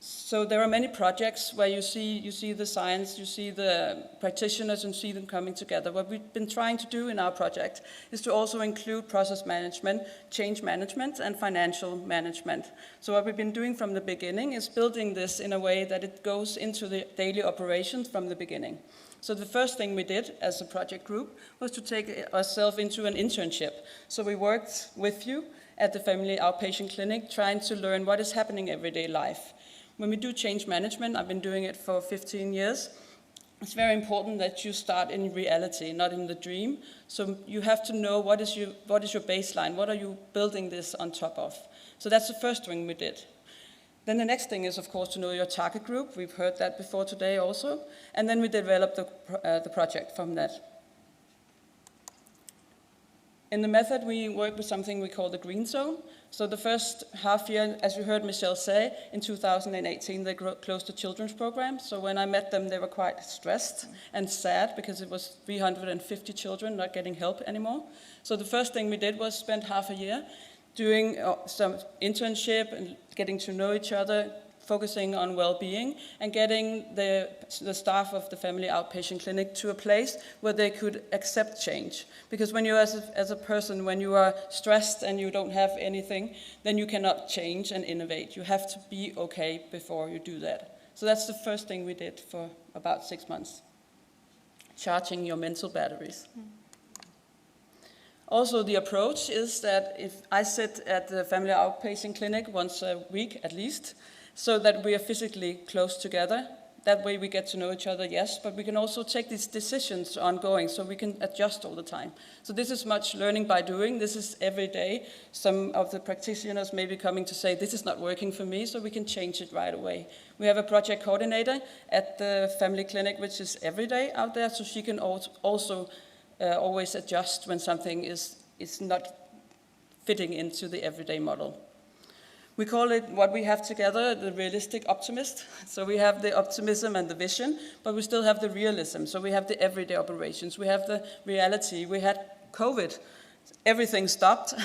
So there are many projects where you see the science, you see the practitioners, and see them coming together. What we've been trying to do in our project is to also include process management, change management, and financial management. So what we've been doing from the beginning is building this in a way that it goes into the daily operations from the beginning. So the first thing we did as a project group was to take ourselves into an internship. So we worked with you at the family outpatient clinic, trying to learn what is happening in everyday life. When we do change management, I've been doing it for 15 years, it's very important that you start in reality, not in the dream. So you have to know what is your baseline, what are you building this on top of. So that's the first thing we did. Then the next thing is, of course, to know your target group. We've heard that before today also. And then we developed the project from that. In the method, we work with something we call the green zone. So the first half year, as you heard Michelle say, in 2018, they closed the children's program. So when I met them, they were quite stressed and sad because it was 350 children not getting help anymore. So the first thing we did was spend half a year doing some internship and getting to know each other, focusing on well-being, and getting the staff of the family outpatient clinic to a place where they could accept change. Because when you, as a person, when you are stressed and you don't have anything, then you cannot change and innovate. You have to be okay before you do that. So that's the first thing we did for about 6 months, charging your mental batteries. Also, the approach is that if I sit at the family outpatient clinic once a week at least, so that we are physically close together. That way we get to know each other, yes, but we can also take these decisions ongoing, so we can adjust all the time. So this is much learning by doing. This is every day. Some of the practitioners may be coming to say, this is not working for me, so we can change it right away. We have a project coordinator at the family clinic, which is every day out there, so she can also always adjust when something is not fitting into the everyday model. We call it, what we have together, the realistic optimist. So we have the optimism and the vision, but we still have the realism. So we have the everyday operations. We have the reality. We had COVID. Everything stopped,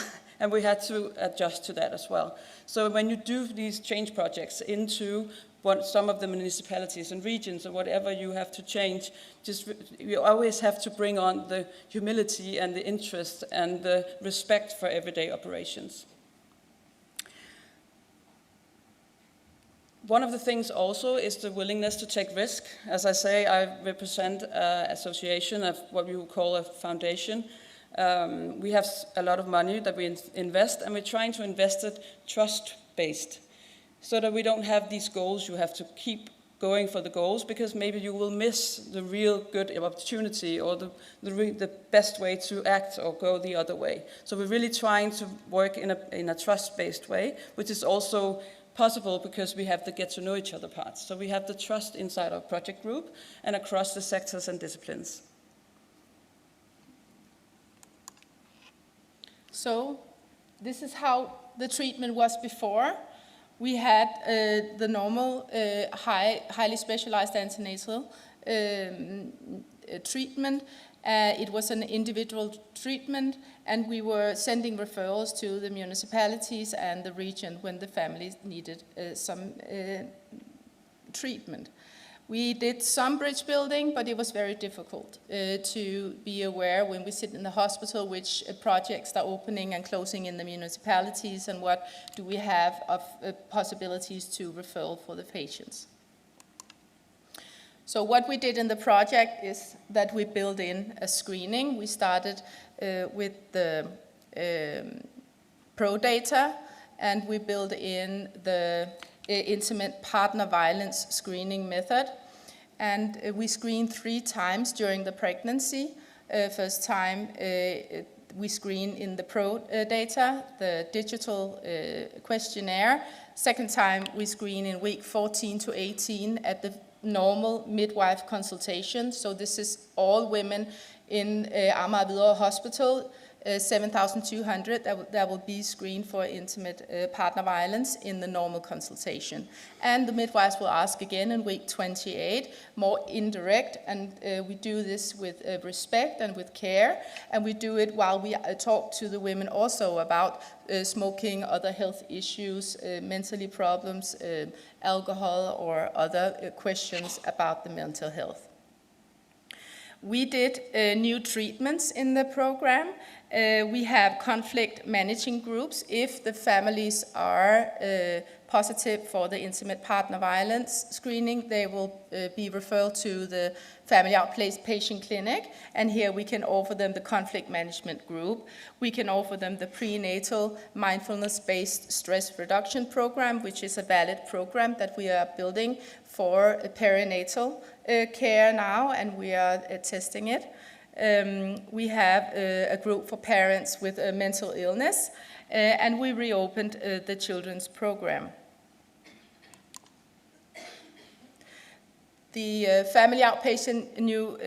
and we had to adjust to that as well. So when you do these change projects into some of the municipalities and regions or whatever you have to change, you always have to bring on the humility and the interest and the respect for everyday operations. One of the things also is the willingness to take risk. As I say, I represent an association of what we would call a foundation. We have a lot of money that we invest, and we're trying to invest it trust-based, so that we don't have these goals. You have to keep going for the goals, because maybe you will miss the real good opportunity or the best way to act or go the other way. So we're really trying to work in a trust-based way, which is also possible because we have the get to know each other parts. So we have the trust inside our project group and across the sectors and disciplines. So this is how the treatment was before. We had the normal highly specialized antenatal treatment. It was an individual treatment, and we were sending referrals to the municipalities and the region when the families needed some treatment. We did some bridge building, but it was very difficult to be aware when we sit in the hospital which projects are opening and closing in the municipalities, and what do we have of possibilities to referral for the patients. So what we did in the project is that we built in a screening. We started with the pro data, and we built in the intimate partner violence screening method. And we screened 3 times during the pregnancy. First time we screen in the pro data, the digital questionnaire. Second time we screen in week 14 to 18 at the normal midwife consultation. So this is all women in Amager Hvidovre Hospital 7,200 that will be screened for intimate partner violence in the normal consultation. And the midwives will ask again in week 28, more indirect, and we do this with respect and with care, and we do it while we talk to the women also about smoking, other health issues, mentally problems, alcohol, or other questions about the mental health. We did new treatments in the program. We have conflict managing groups. If the families are positive for the intimate partner violence screening, they will be referred to the family outpatient clinic, and here we can offer them the conflict management group. We can offer them the prenatal mindfulness-based stress reduction program, which is a valid program that we are building for perinatal care now, and we are testing it. We have a group for parents with mental illness, and we reopened the children's program. The family outpatient new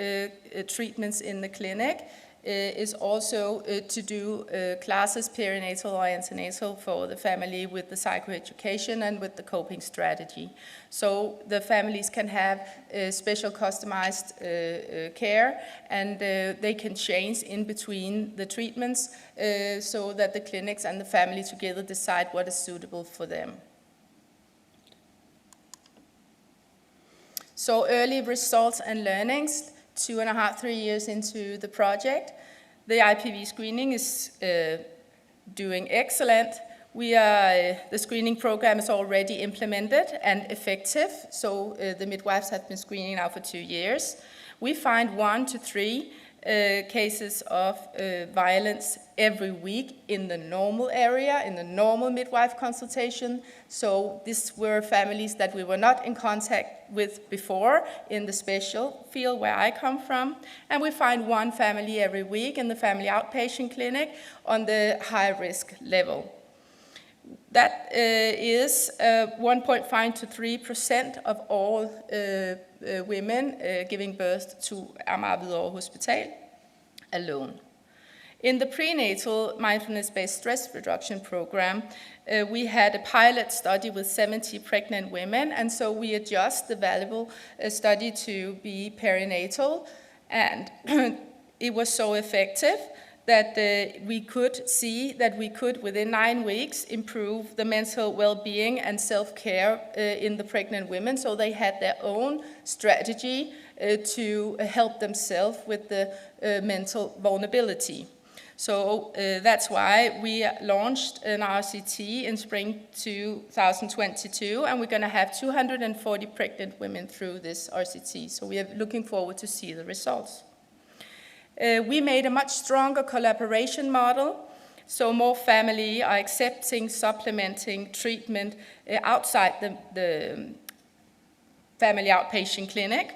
treatments in the clinic is also to do classes, perinatal or antenatal, for the family with the psychoeducation and with the coping strategy. So the families can have special customized care, and they can change in between the treatments so that the clinics and the family together decide what is suitable for them. So early results and learnings, 2.5, 3 years into the project. The IPV screening is doing excellent. The screening program is already implemented and effective, so the midwives have been screening now for 2 years. We find 1 to 3 cases of violence every week in the normal area, in the normal midwife consultation. So these were families that we were not in contact with before in the special field where I come from. And we find 1 family every week in the family outpatient clinic on the high risk level. That is 1.5 to 3% of all women giving birth to Amager Hvidovre Hospital alone. In the prenatal mindfulness-based stress reduction program, we had a pilot study with 70 pregnant women, and so we adjust the valuable study to be perinatal, and it was so effective that we could see that we could, within 9 weeks, improve the mental well-being and self-care in the pregnant women, so they had their own strategy to help themselves with the mental vulnerability. So that's why we launched an RCT in spring 2022, and we're going to have 240 pregnant women through this RCT, so we are looking forward to see the results. We made a much stronger collaboration model, so more families are accepting supplementing treatment outside the family outpatient clinic.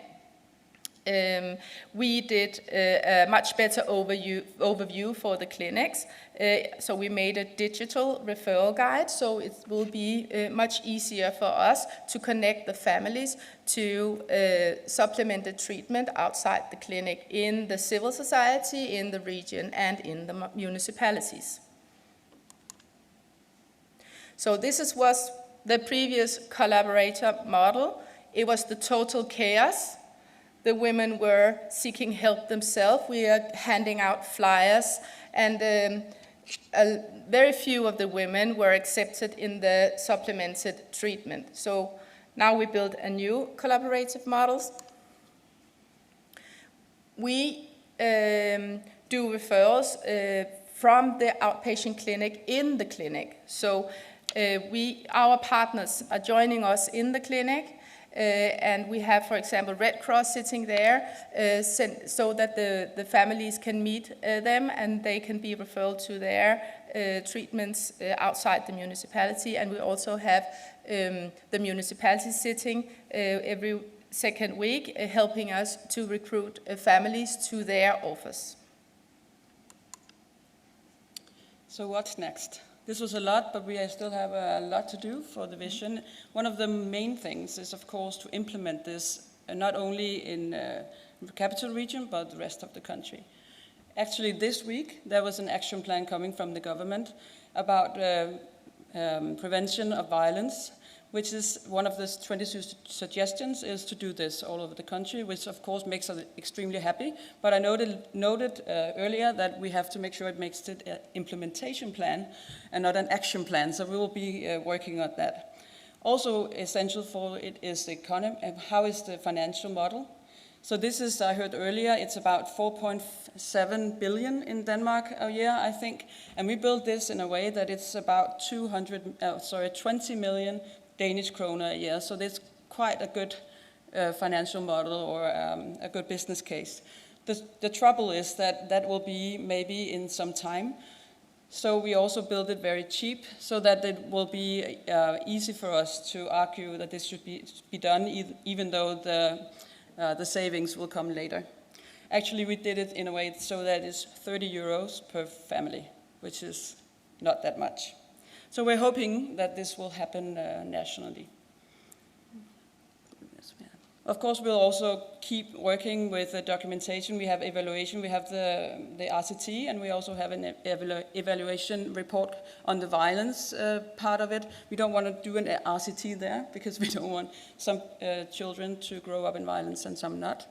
We did a much better overview for the clinics, so we made a digital referral guide, so it will be much easier for us to connect the families to supplemented treatment outside the clinic in the civil society, in the region, and in the municipalities. So this was the previous collaborator model. It was the total chaos. The women were seeking help themselves. We are handing out flyers, and very few of the women were accepted in the supplemented treatment. So now we build a new collaborative model. We do referrals from the outpatient clinic in the clinic. So our partners are joining us in the clinic. And we have, for example, Red Cross sitting there so that the families can meet them and they can be referred to their treatments outside the municipality. And we also have the municipality sitting every second week helping us to recruit families to their office. So what's next? This was a lot, but we still have a lot to do for the vision. One of the main things is, of course, to implement this not only in the capital region, but the rest of the country. Actually, this week, there was an action plan coming from the government about prevention of violence, which is one of the 22 suggestions is to do this all over the country, which of course makes us extremely happy. But I noted earlier that we have to make sure it makes it an implementation plan and not an action plan, so we will be working on that. Also essential for it is the economy, how is the financial model? So this is, I heard earlier, it's about 4.7 billion in Denmark a year, I think. And we built this in a way that it's about 20 million Danish kroner a year. So that's quite a good financial model or a good business case. The trouble is that that will be maybe in some time. So we also build it very cheap so that it will be easy for us to argue that this should be done, even though the savings will come later. Actually, we did it in a way so that it's 30 euros per family, which is not that much. So we're hoping that this will happen nationally. Of course, we'll also keep working with the documentation. We have evaluation, we have the RCT, and we also have an evaluation report on the violence part of it. We don't want to do an RCT there because we don't want some children to grow up in violence and some not.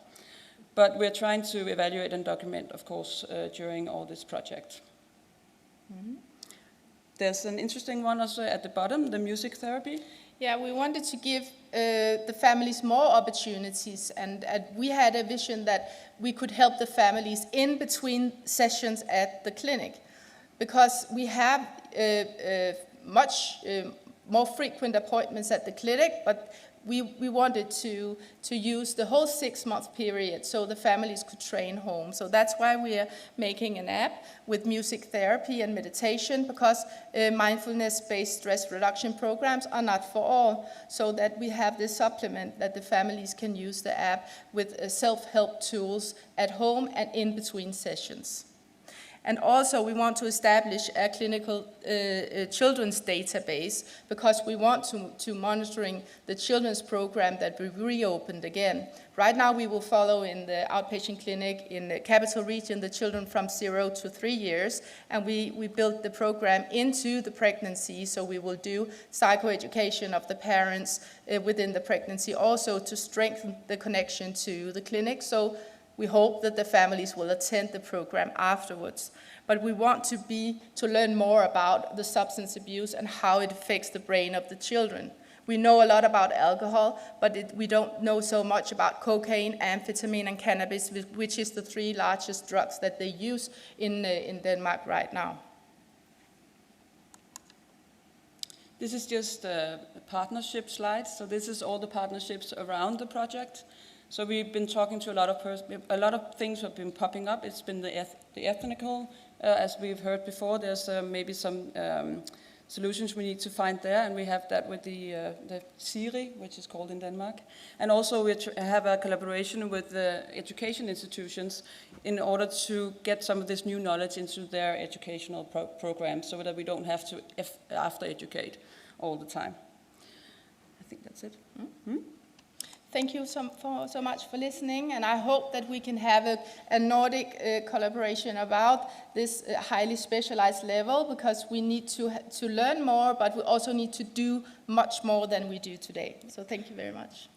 But we're trying to evaluate and document, of course, during all this project. Mm-hmm. There's an interesting one also at the bottom, the music therapy. Yeah, we wanted to give the families more opportunities, and we had a vision that we could help the families in between sessions at the clinic, because we have much more frequent appointments at the clinic, but we wanted to use the whole 6-month period so the families could train home. So that's why we are making an app with music therapy and meditation, because mindfulness-based stress reduction programs are not for all. So that we have this supplement that the families can use the app with self-help tools at home and in between sessions. And also we want to establish a clinical children's database, because we want to monitoring the children's program that we reopened again. Right now we will follow in the outpatient clinic in the capital region the children from 0 to 3 years, and we built the program into the pregnancy, so we will do psychoeducation of the parents within the pregnancy, also to strengthen the connection to the clinic. So we hope that the families will attend the program afterwards. But we want to learn more about the substance abuse and how it affects the brain of the children. We know a lot about alcohol, but we don't know so much about cocaine, amphetamine, and cannabis, which is the 3 largest drugs that they use in Denmark right now. This is just a partnership slide. So this is all the partnerships around the project. So we've been talking to a lot of things have been popping up. It's been the ethnical, as we've heard before. There's maybe some solutions we need to find there, and we have that with the SIRI, which is called in Denmark. And also we have a collaboration with the education institutions in order to get some of this new knowledge into their educational programs, so that we don't have to after-educate all the time. I think that's it. Mm-hmm. Thank you so much for listening, and I hope that we can have a Nordic collaboration about this highly specialized level, because we need to learn more, but we also need to do much more than we do today. So thank you very much.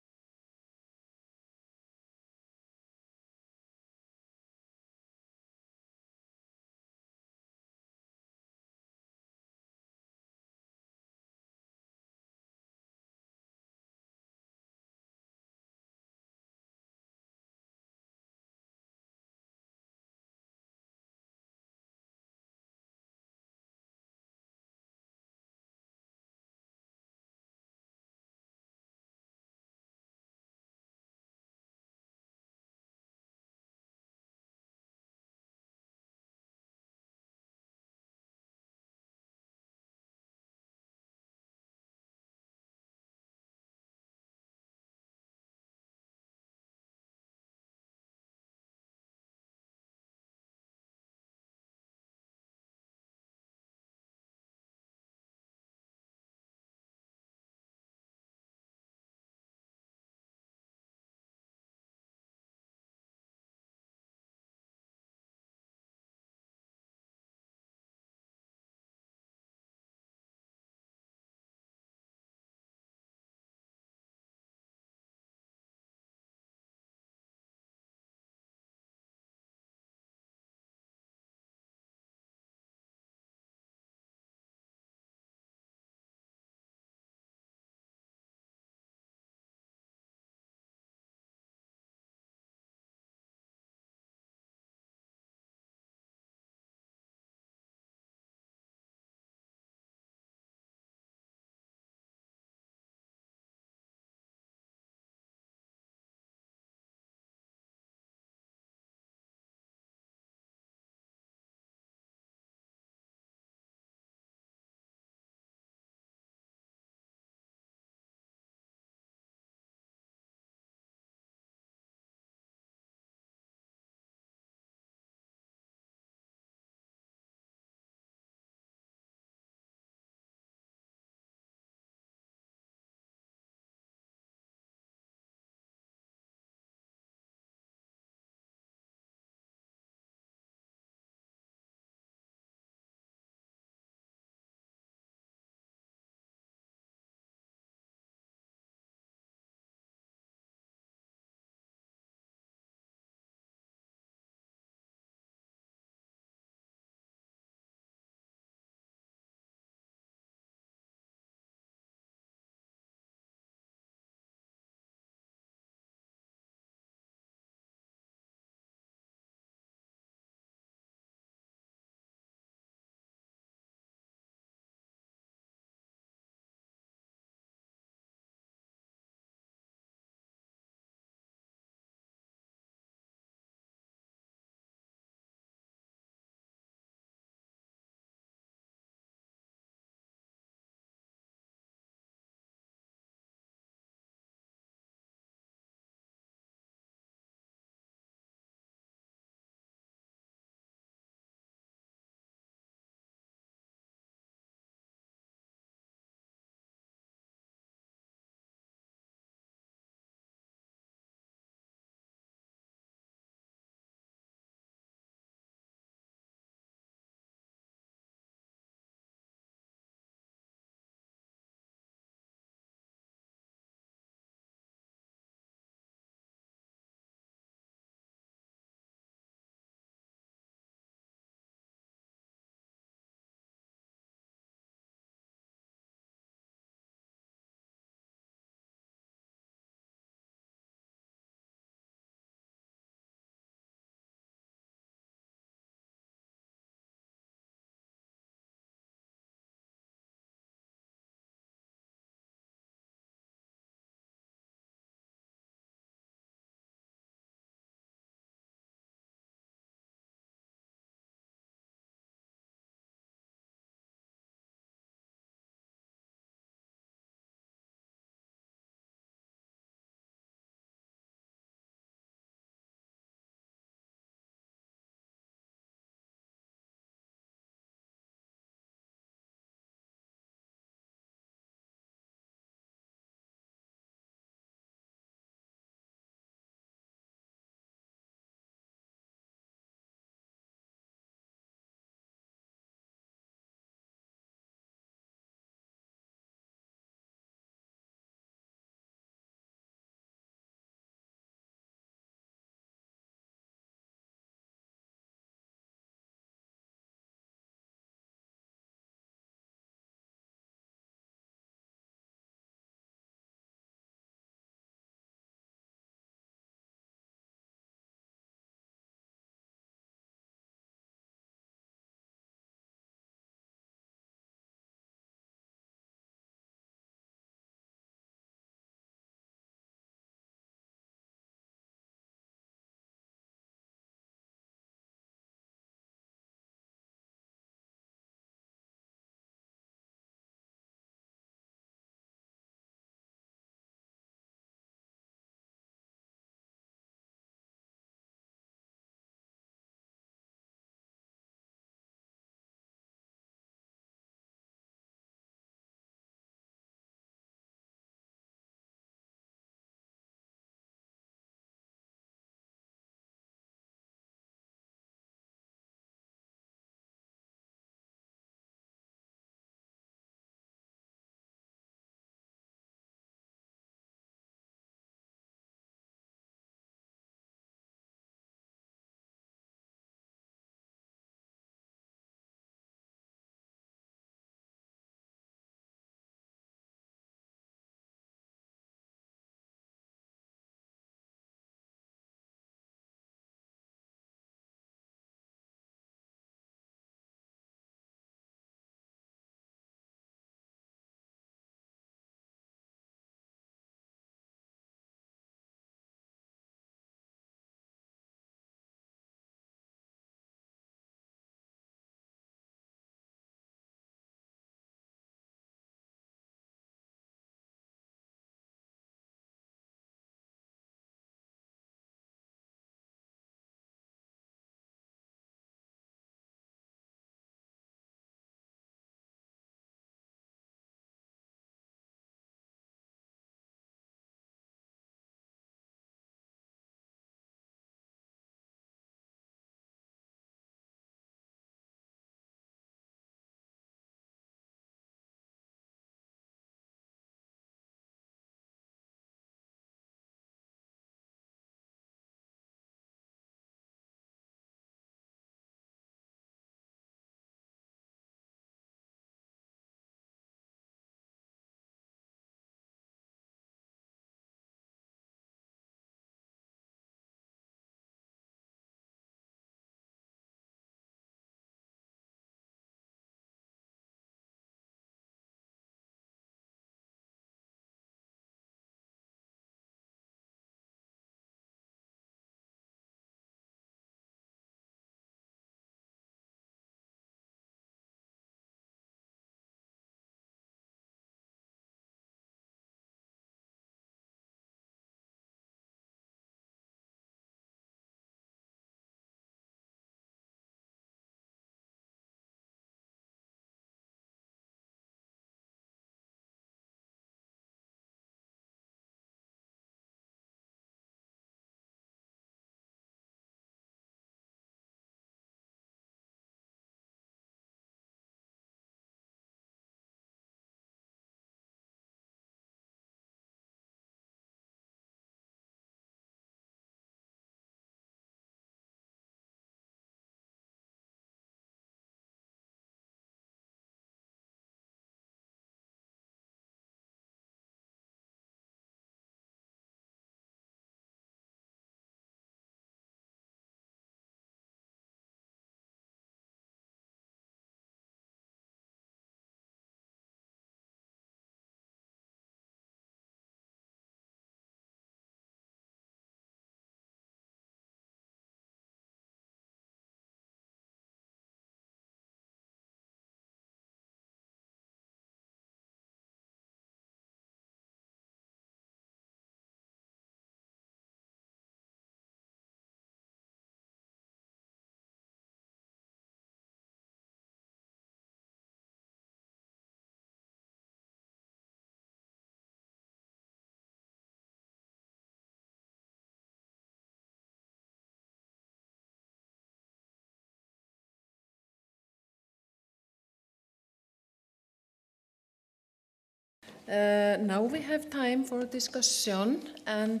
Now we have time for discussion, and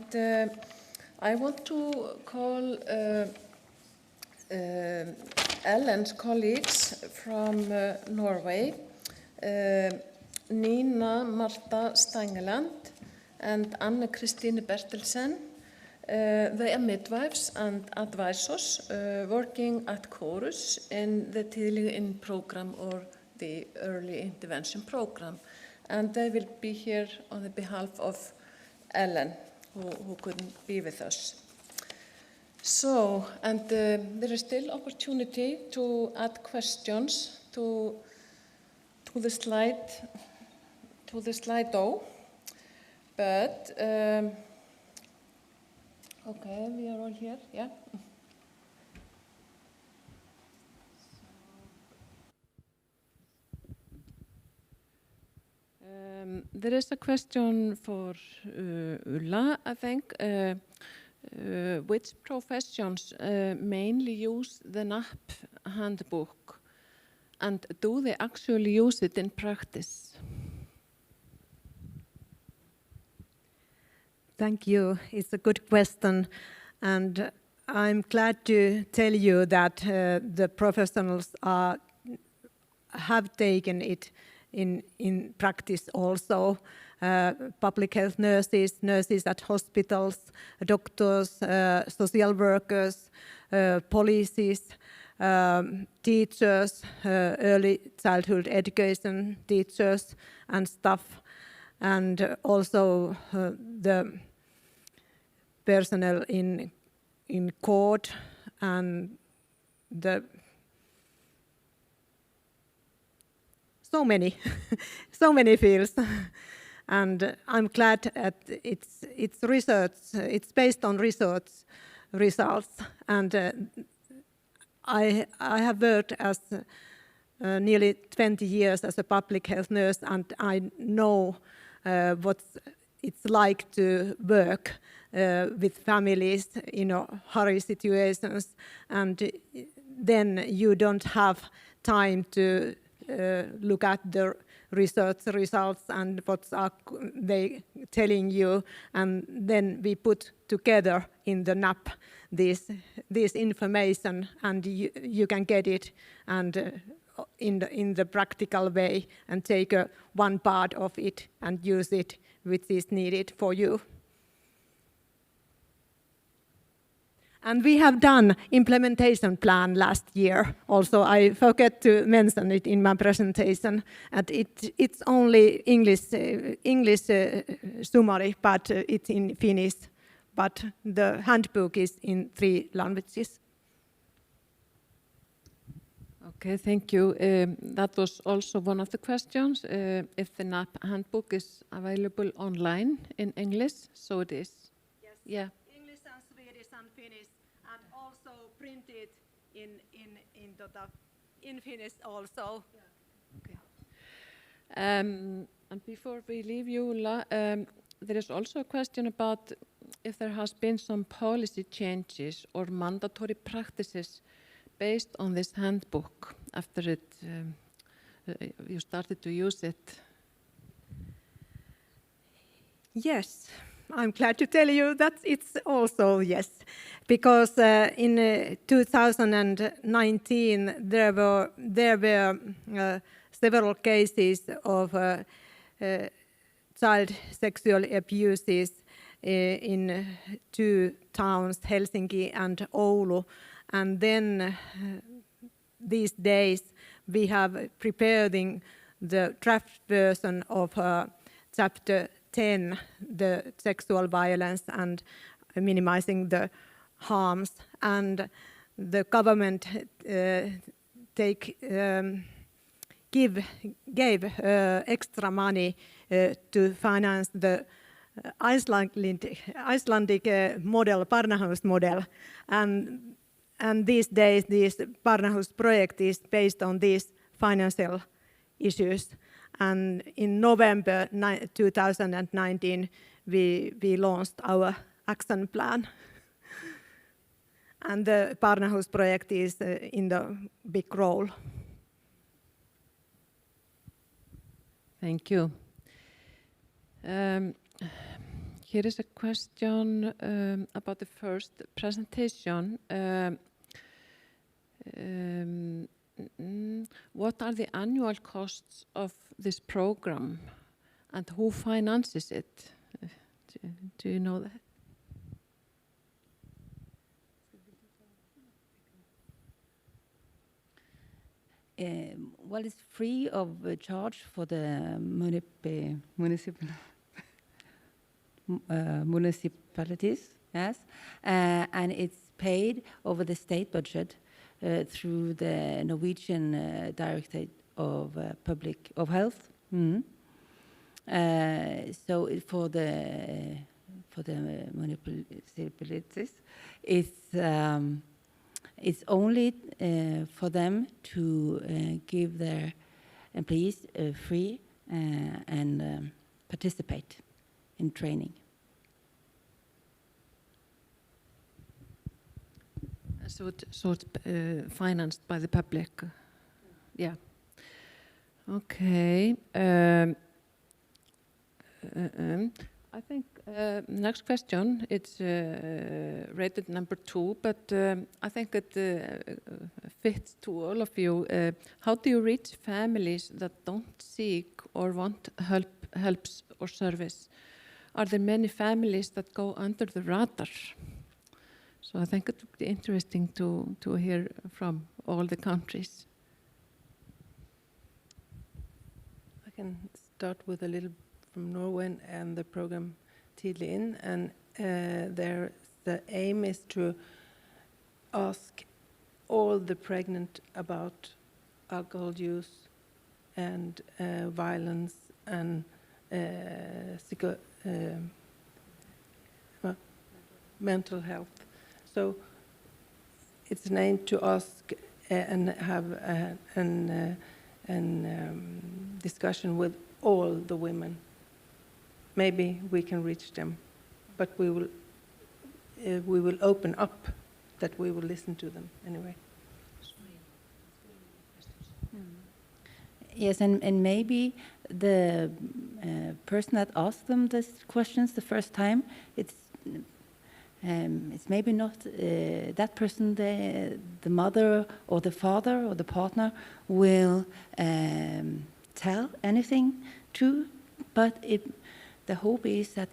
I want to call Ellen's colleagues from Norway, Nina Marta Stangeland and Anne Christine Bertelsen. They are midwives and advisors working at Chorus in the Tidlig Inn program or the early intervention program. And they will be here on the behalf of Ellen, who couldn't be with us. So, and there is still opportunity to add questions to the Slido, but okay, we are all here, yeah. There is a question for Ulla, I think. Which professions mainly use the NAP handbook, and do they actually use it in practice? Thank you. It's a good question, and I'm glad to tell you that the professionals have taken it in practice also. Public health nurses, nurses at hospitals, doctors, social workers, policies, teachers, early childhood education teachers and staff, and also the personnel in court and the so many fields. And I'm glad that it's research. It's based on research results, and I have worked as nearly 20 years as a public health nurse, and I know what it's like to work with families in hurry situations, and then you don't have time to look at the research results and what are they telling you, and then we put together in the NAP this information, and you can get it and in the practical way and take one part of it and use it which is needed for you. And we have done implementation plan last year. Also, I forgot to mention it in my presentation. And it's only English summary, but it's in Finnish. But the handbook is in 3 languages. Okay, thank you. That was also one of the questions, if the NAP handbook is available online in English. So it is. Yes. Yeah. English and Swedish and Finnish, and also printed in Finnish also. Yeah. Okay. And before we leave you, Ulla, there is also a question about if there has been some policy changes or mandatory practices based on this handbook after you started to use it. Yes, I'm glad to tell you that it's also yes, because in 2019 there were several cases of child sexual abuses in 2 towns, Helsinki and Oulu, and then these days we have preparing the draft version of Chapter 10, the sexual violence and minimizing the harms, and the government gave extra money to finance the Icelandic model, Barnahus model, and these days this Barnahus project is based on these financial issues. And in November 2019, we launched our action plan. And the Barnahus project is in the big role. Thank you. Here is a question about the first presentation. What are the annual costs of this program and who finances it? Do you know that? Well, it's free of charge for the municipalities, yes, and it's paid over the state budget through the Norwegian Directorate of Health. So for the municipalities, it's only for them to give their employees free and participate in training. So it's financed by the public. Yeah. Okay. I think next question, it's rated number 2, but I think it fits to all of you. How do you reach families that don't seek or want helps or service? Are there many families that go under the radar? So I think it would be interesting to hear from all the countries. I can start with a little from Norway and the program Tidlig Inn, and the aim is to ask all the pregnant about alcohol use and violence and mental health. So it's an aim to ask and have a discussion with all the women. Maybe we can reach them, but we will open up that we will listen to them anyway. Yes, and maybe the person that asked them these questions the first time, it's maybe not that person, the mother or the father or the partner will tell anything to, but the hope is that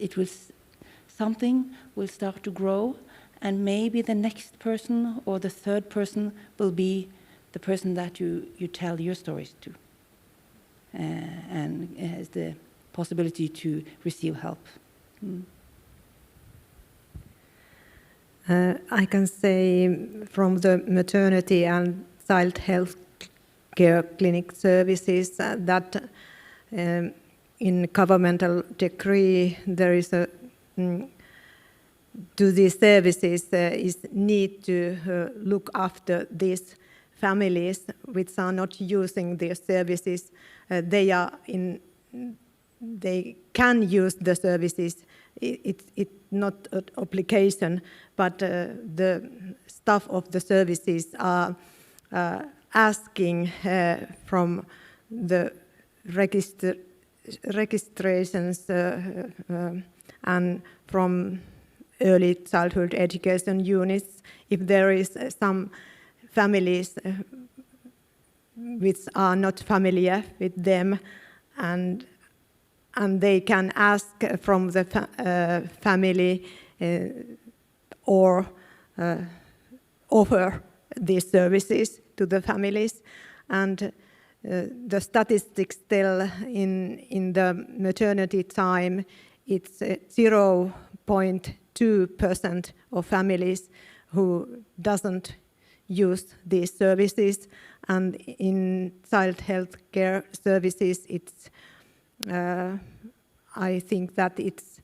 something will start to grow, and maybe the next person or the third person will be the person that you tell your stories to, and has the possibility to receive help. I can say from the maternity and child health care clinic services that in governmental decree there is a to these services is need to look after these families which are not using their services. They can use the services. It's not an obligation, but the staff of the services are asking from the registrations and from early childhood education units if there is some families which are not familiar with them, and they can ask from the family or offer these services to the families. And the statistics tell in the maternity time it's 0.2% of families who doesn't use these services, and in child health care services it's I think that it's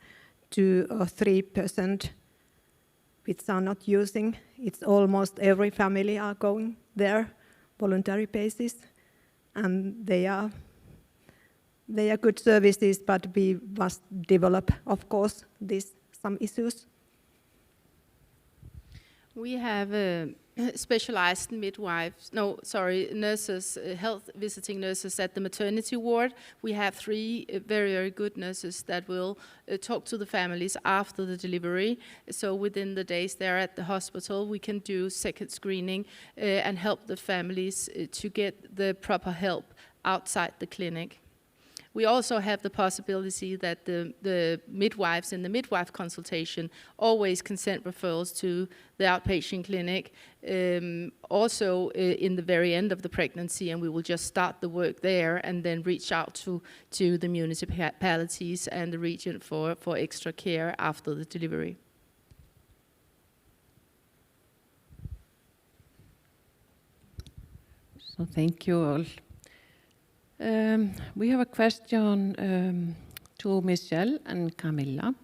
2 or 3% which are not using. It's almost every family are going there voluntary basis, and they are good services, but we must develop, of course, some issues. We have specialized midwives, nurses, health visiting nurses at the maternity ward. We have 3 very, very good nurses that will talk to the families after the delivery. So within the days they're at the hospital, we can do second screening and help the families to get the proper help outside the clinic. We also have the possibility that the midwives in the midwife consultation always can send referrals to the outpatient clinic, also in the very end of the pregnancy, and we will just start the work there and then reach out to the municipalities and the region for extra care after the delivery. So thank you all. We have a question to Michelle and Camilla.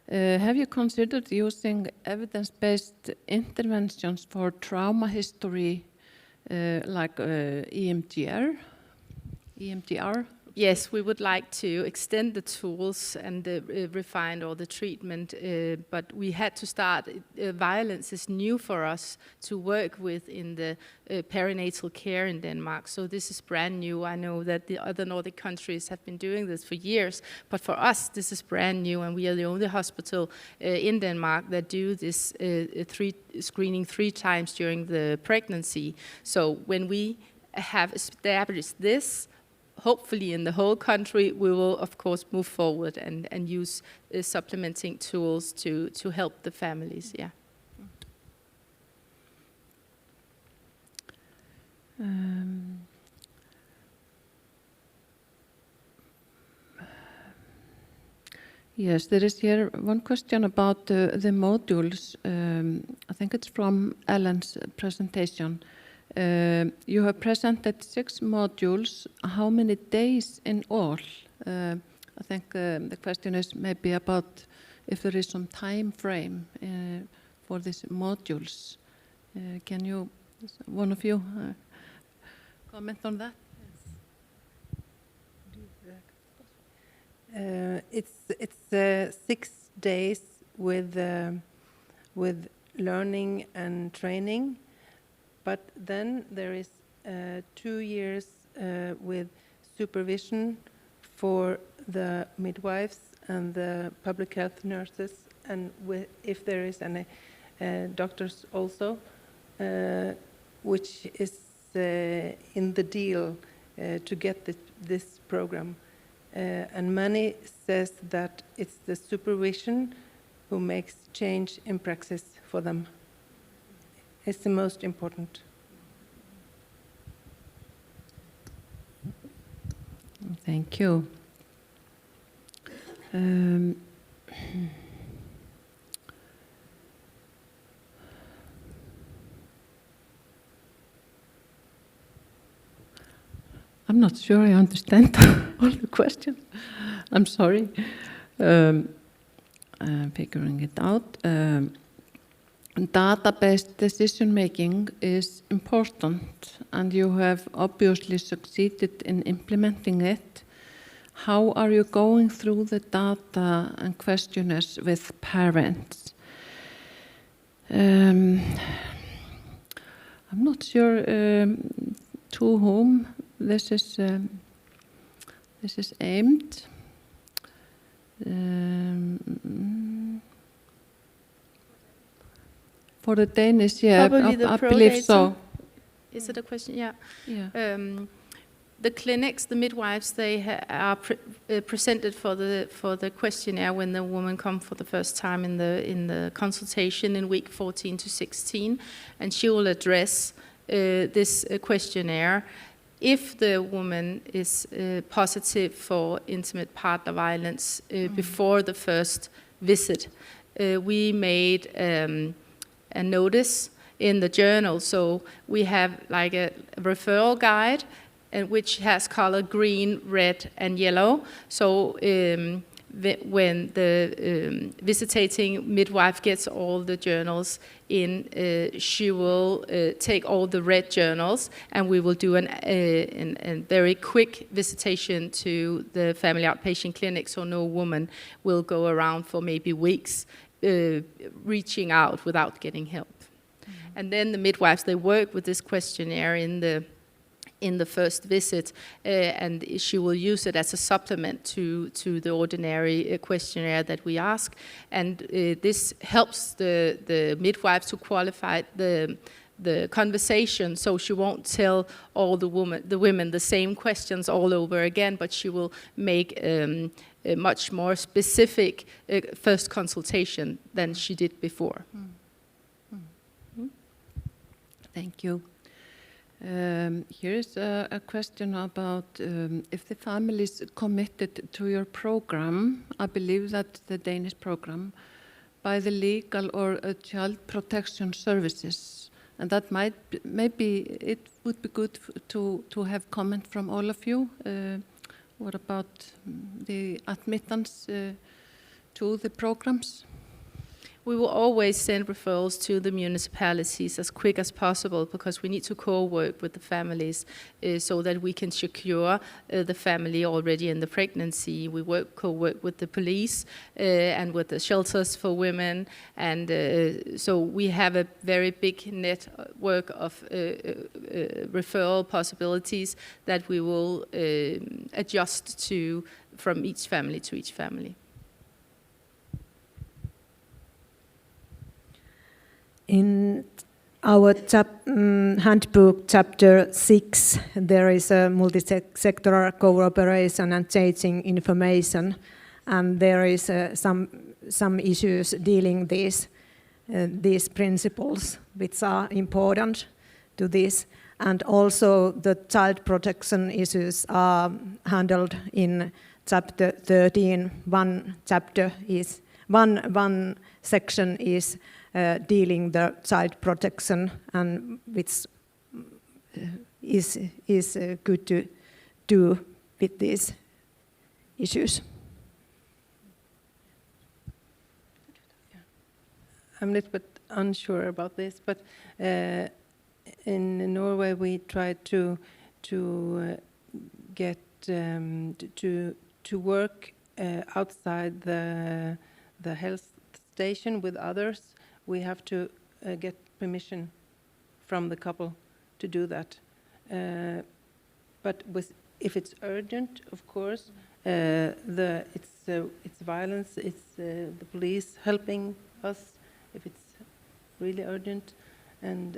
Have you considered using evidence-based interventions for trauma history like EMDR? Yes, we would like to extend the tools and refine all the treatment, but we had to start. Violence is new for us to work with in the perinatal care in Denmark, so this is brand new. I know that the other Nordic countries have been doing this for years, but for us this is brand new, and we are the only hospital in Denmark that do this screening 3 times during the pregnancy. So when we have established this, hopefully in the whole country, we will of course move forward and use supplementing tools to help the families. Yeah. Yes, there is here one question about the modules. I think it's from Ellen's presentation. You have presented 6 modules. How many days in all? I think the question is maybe about if there is some time frame for these modules. Can you, one of you, comment on that? It's 6 days with learning and training. But then there is 2 years with supervision for the midwives and the public health nurses, and if there is any doctors also, which is in the deal to get this program. And Mani says that it's the supervision who makes change in praxis for them. It's the most important. Thank you. I'm not sure I understand all the questions. I'm sorry. I'm figuring it out. Data-based decision-making is important, and you have obviously succeeded in implementing it. How are you going through the data and questionnaires with parents? I'm not sure to whom this is aimed. For the Danish, yeah, I believe so. Is it a question? Yeah. Yeah. The clinics, the midwives, they are presented for the questionnaire when the woman comes for the first time in the consultation in week 14 to 16, and she will address this questionnaire. If the woman is positive for intimate partner violence before the first visit, we made a notice in the journal. So we have like a referral guide, and which has color green, red, and yellow. So when the visitating midwife gets all the journals in, she will take all the red journals, and we will do a very quick visitation to the family outpatient clinic, so no woman will go around for maybe weeks reaching out without getting help. And then the midwives, they work with this questionnaire in the first visit, and she will use it as a supplement to the ordinary questionnaire that we ask. And this helps the midwives to qualify the conversation, so she won't tell all the women the same questions all over again, but she will make a much more specific first consultation than she did before. Thank you. Here is a question about if the family is committed to your program. I believe that the Danish program, by the legal or child protection services, and that maybe it would be good to have comment from all of you. What about the admittance to the programs? We will always send referrals to the municipalities as quick as possible, because we need to co-work with the families so that we can secure the family already in the pregnancy. We co-work with the police and with the shelters for women, and so we have a very big network of referral possibilities that we will adjust to from each family to each family. In our handbook, chapter 6, there is a multi-sectoral cooperation and changing information, and there is some issues dealing these principles, which are important to this, and also the child protection issues are handled in chapter 13. One section is dealing the child protection, and which is good to do with these issues. I'm a little bit unsure about this, but in Norway we try to get to work outside the health station with others. We have to get permission from the couple to do that. But if it's urgent, of course, it's violence. It's the police helping us if it's really urgent, and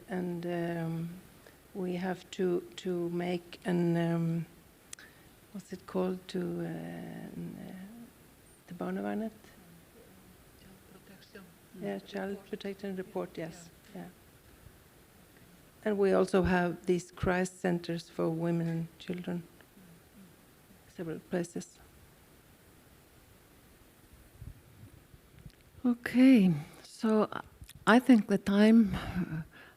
we have to make an what's it called, to the barnevernet. Yeah, child protection report, yes. Yeah. And we also have these crisis centers for women and children, several places. Okay, so I think the time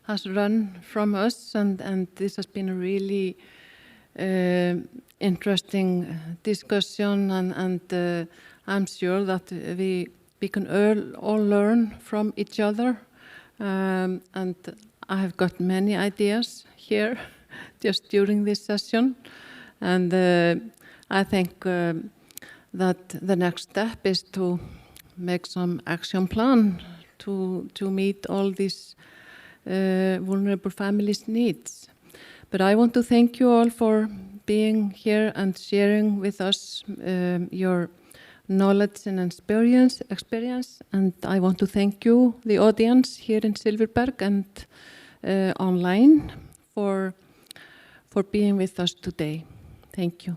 has run from us, and this has been a really interesting discussion, and I'm sure that we can all learn from each other, and I have got many ideas here just during this session, and I think that the next step is to make some action plan to meet all these vulnerable families' needs. But I want to thank you all for being here and sharing with us your knowledge and experience, and I want to thank you, the audience here in Silverberg and online, for being with us today. Thank you.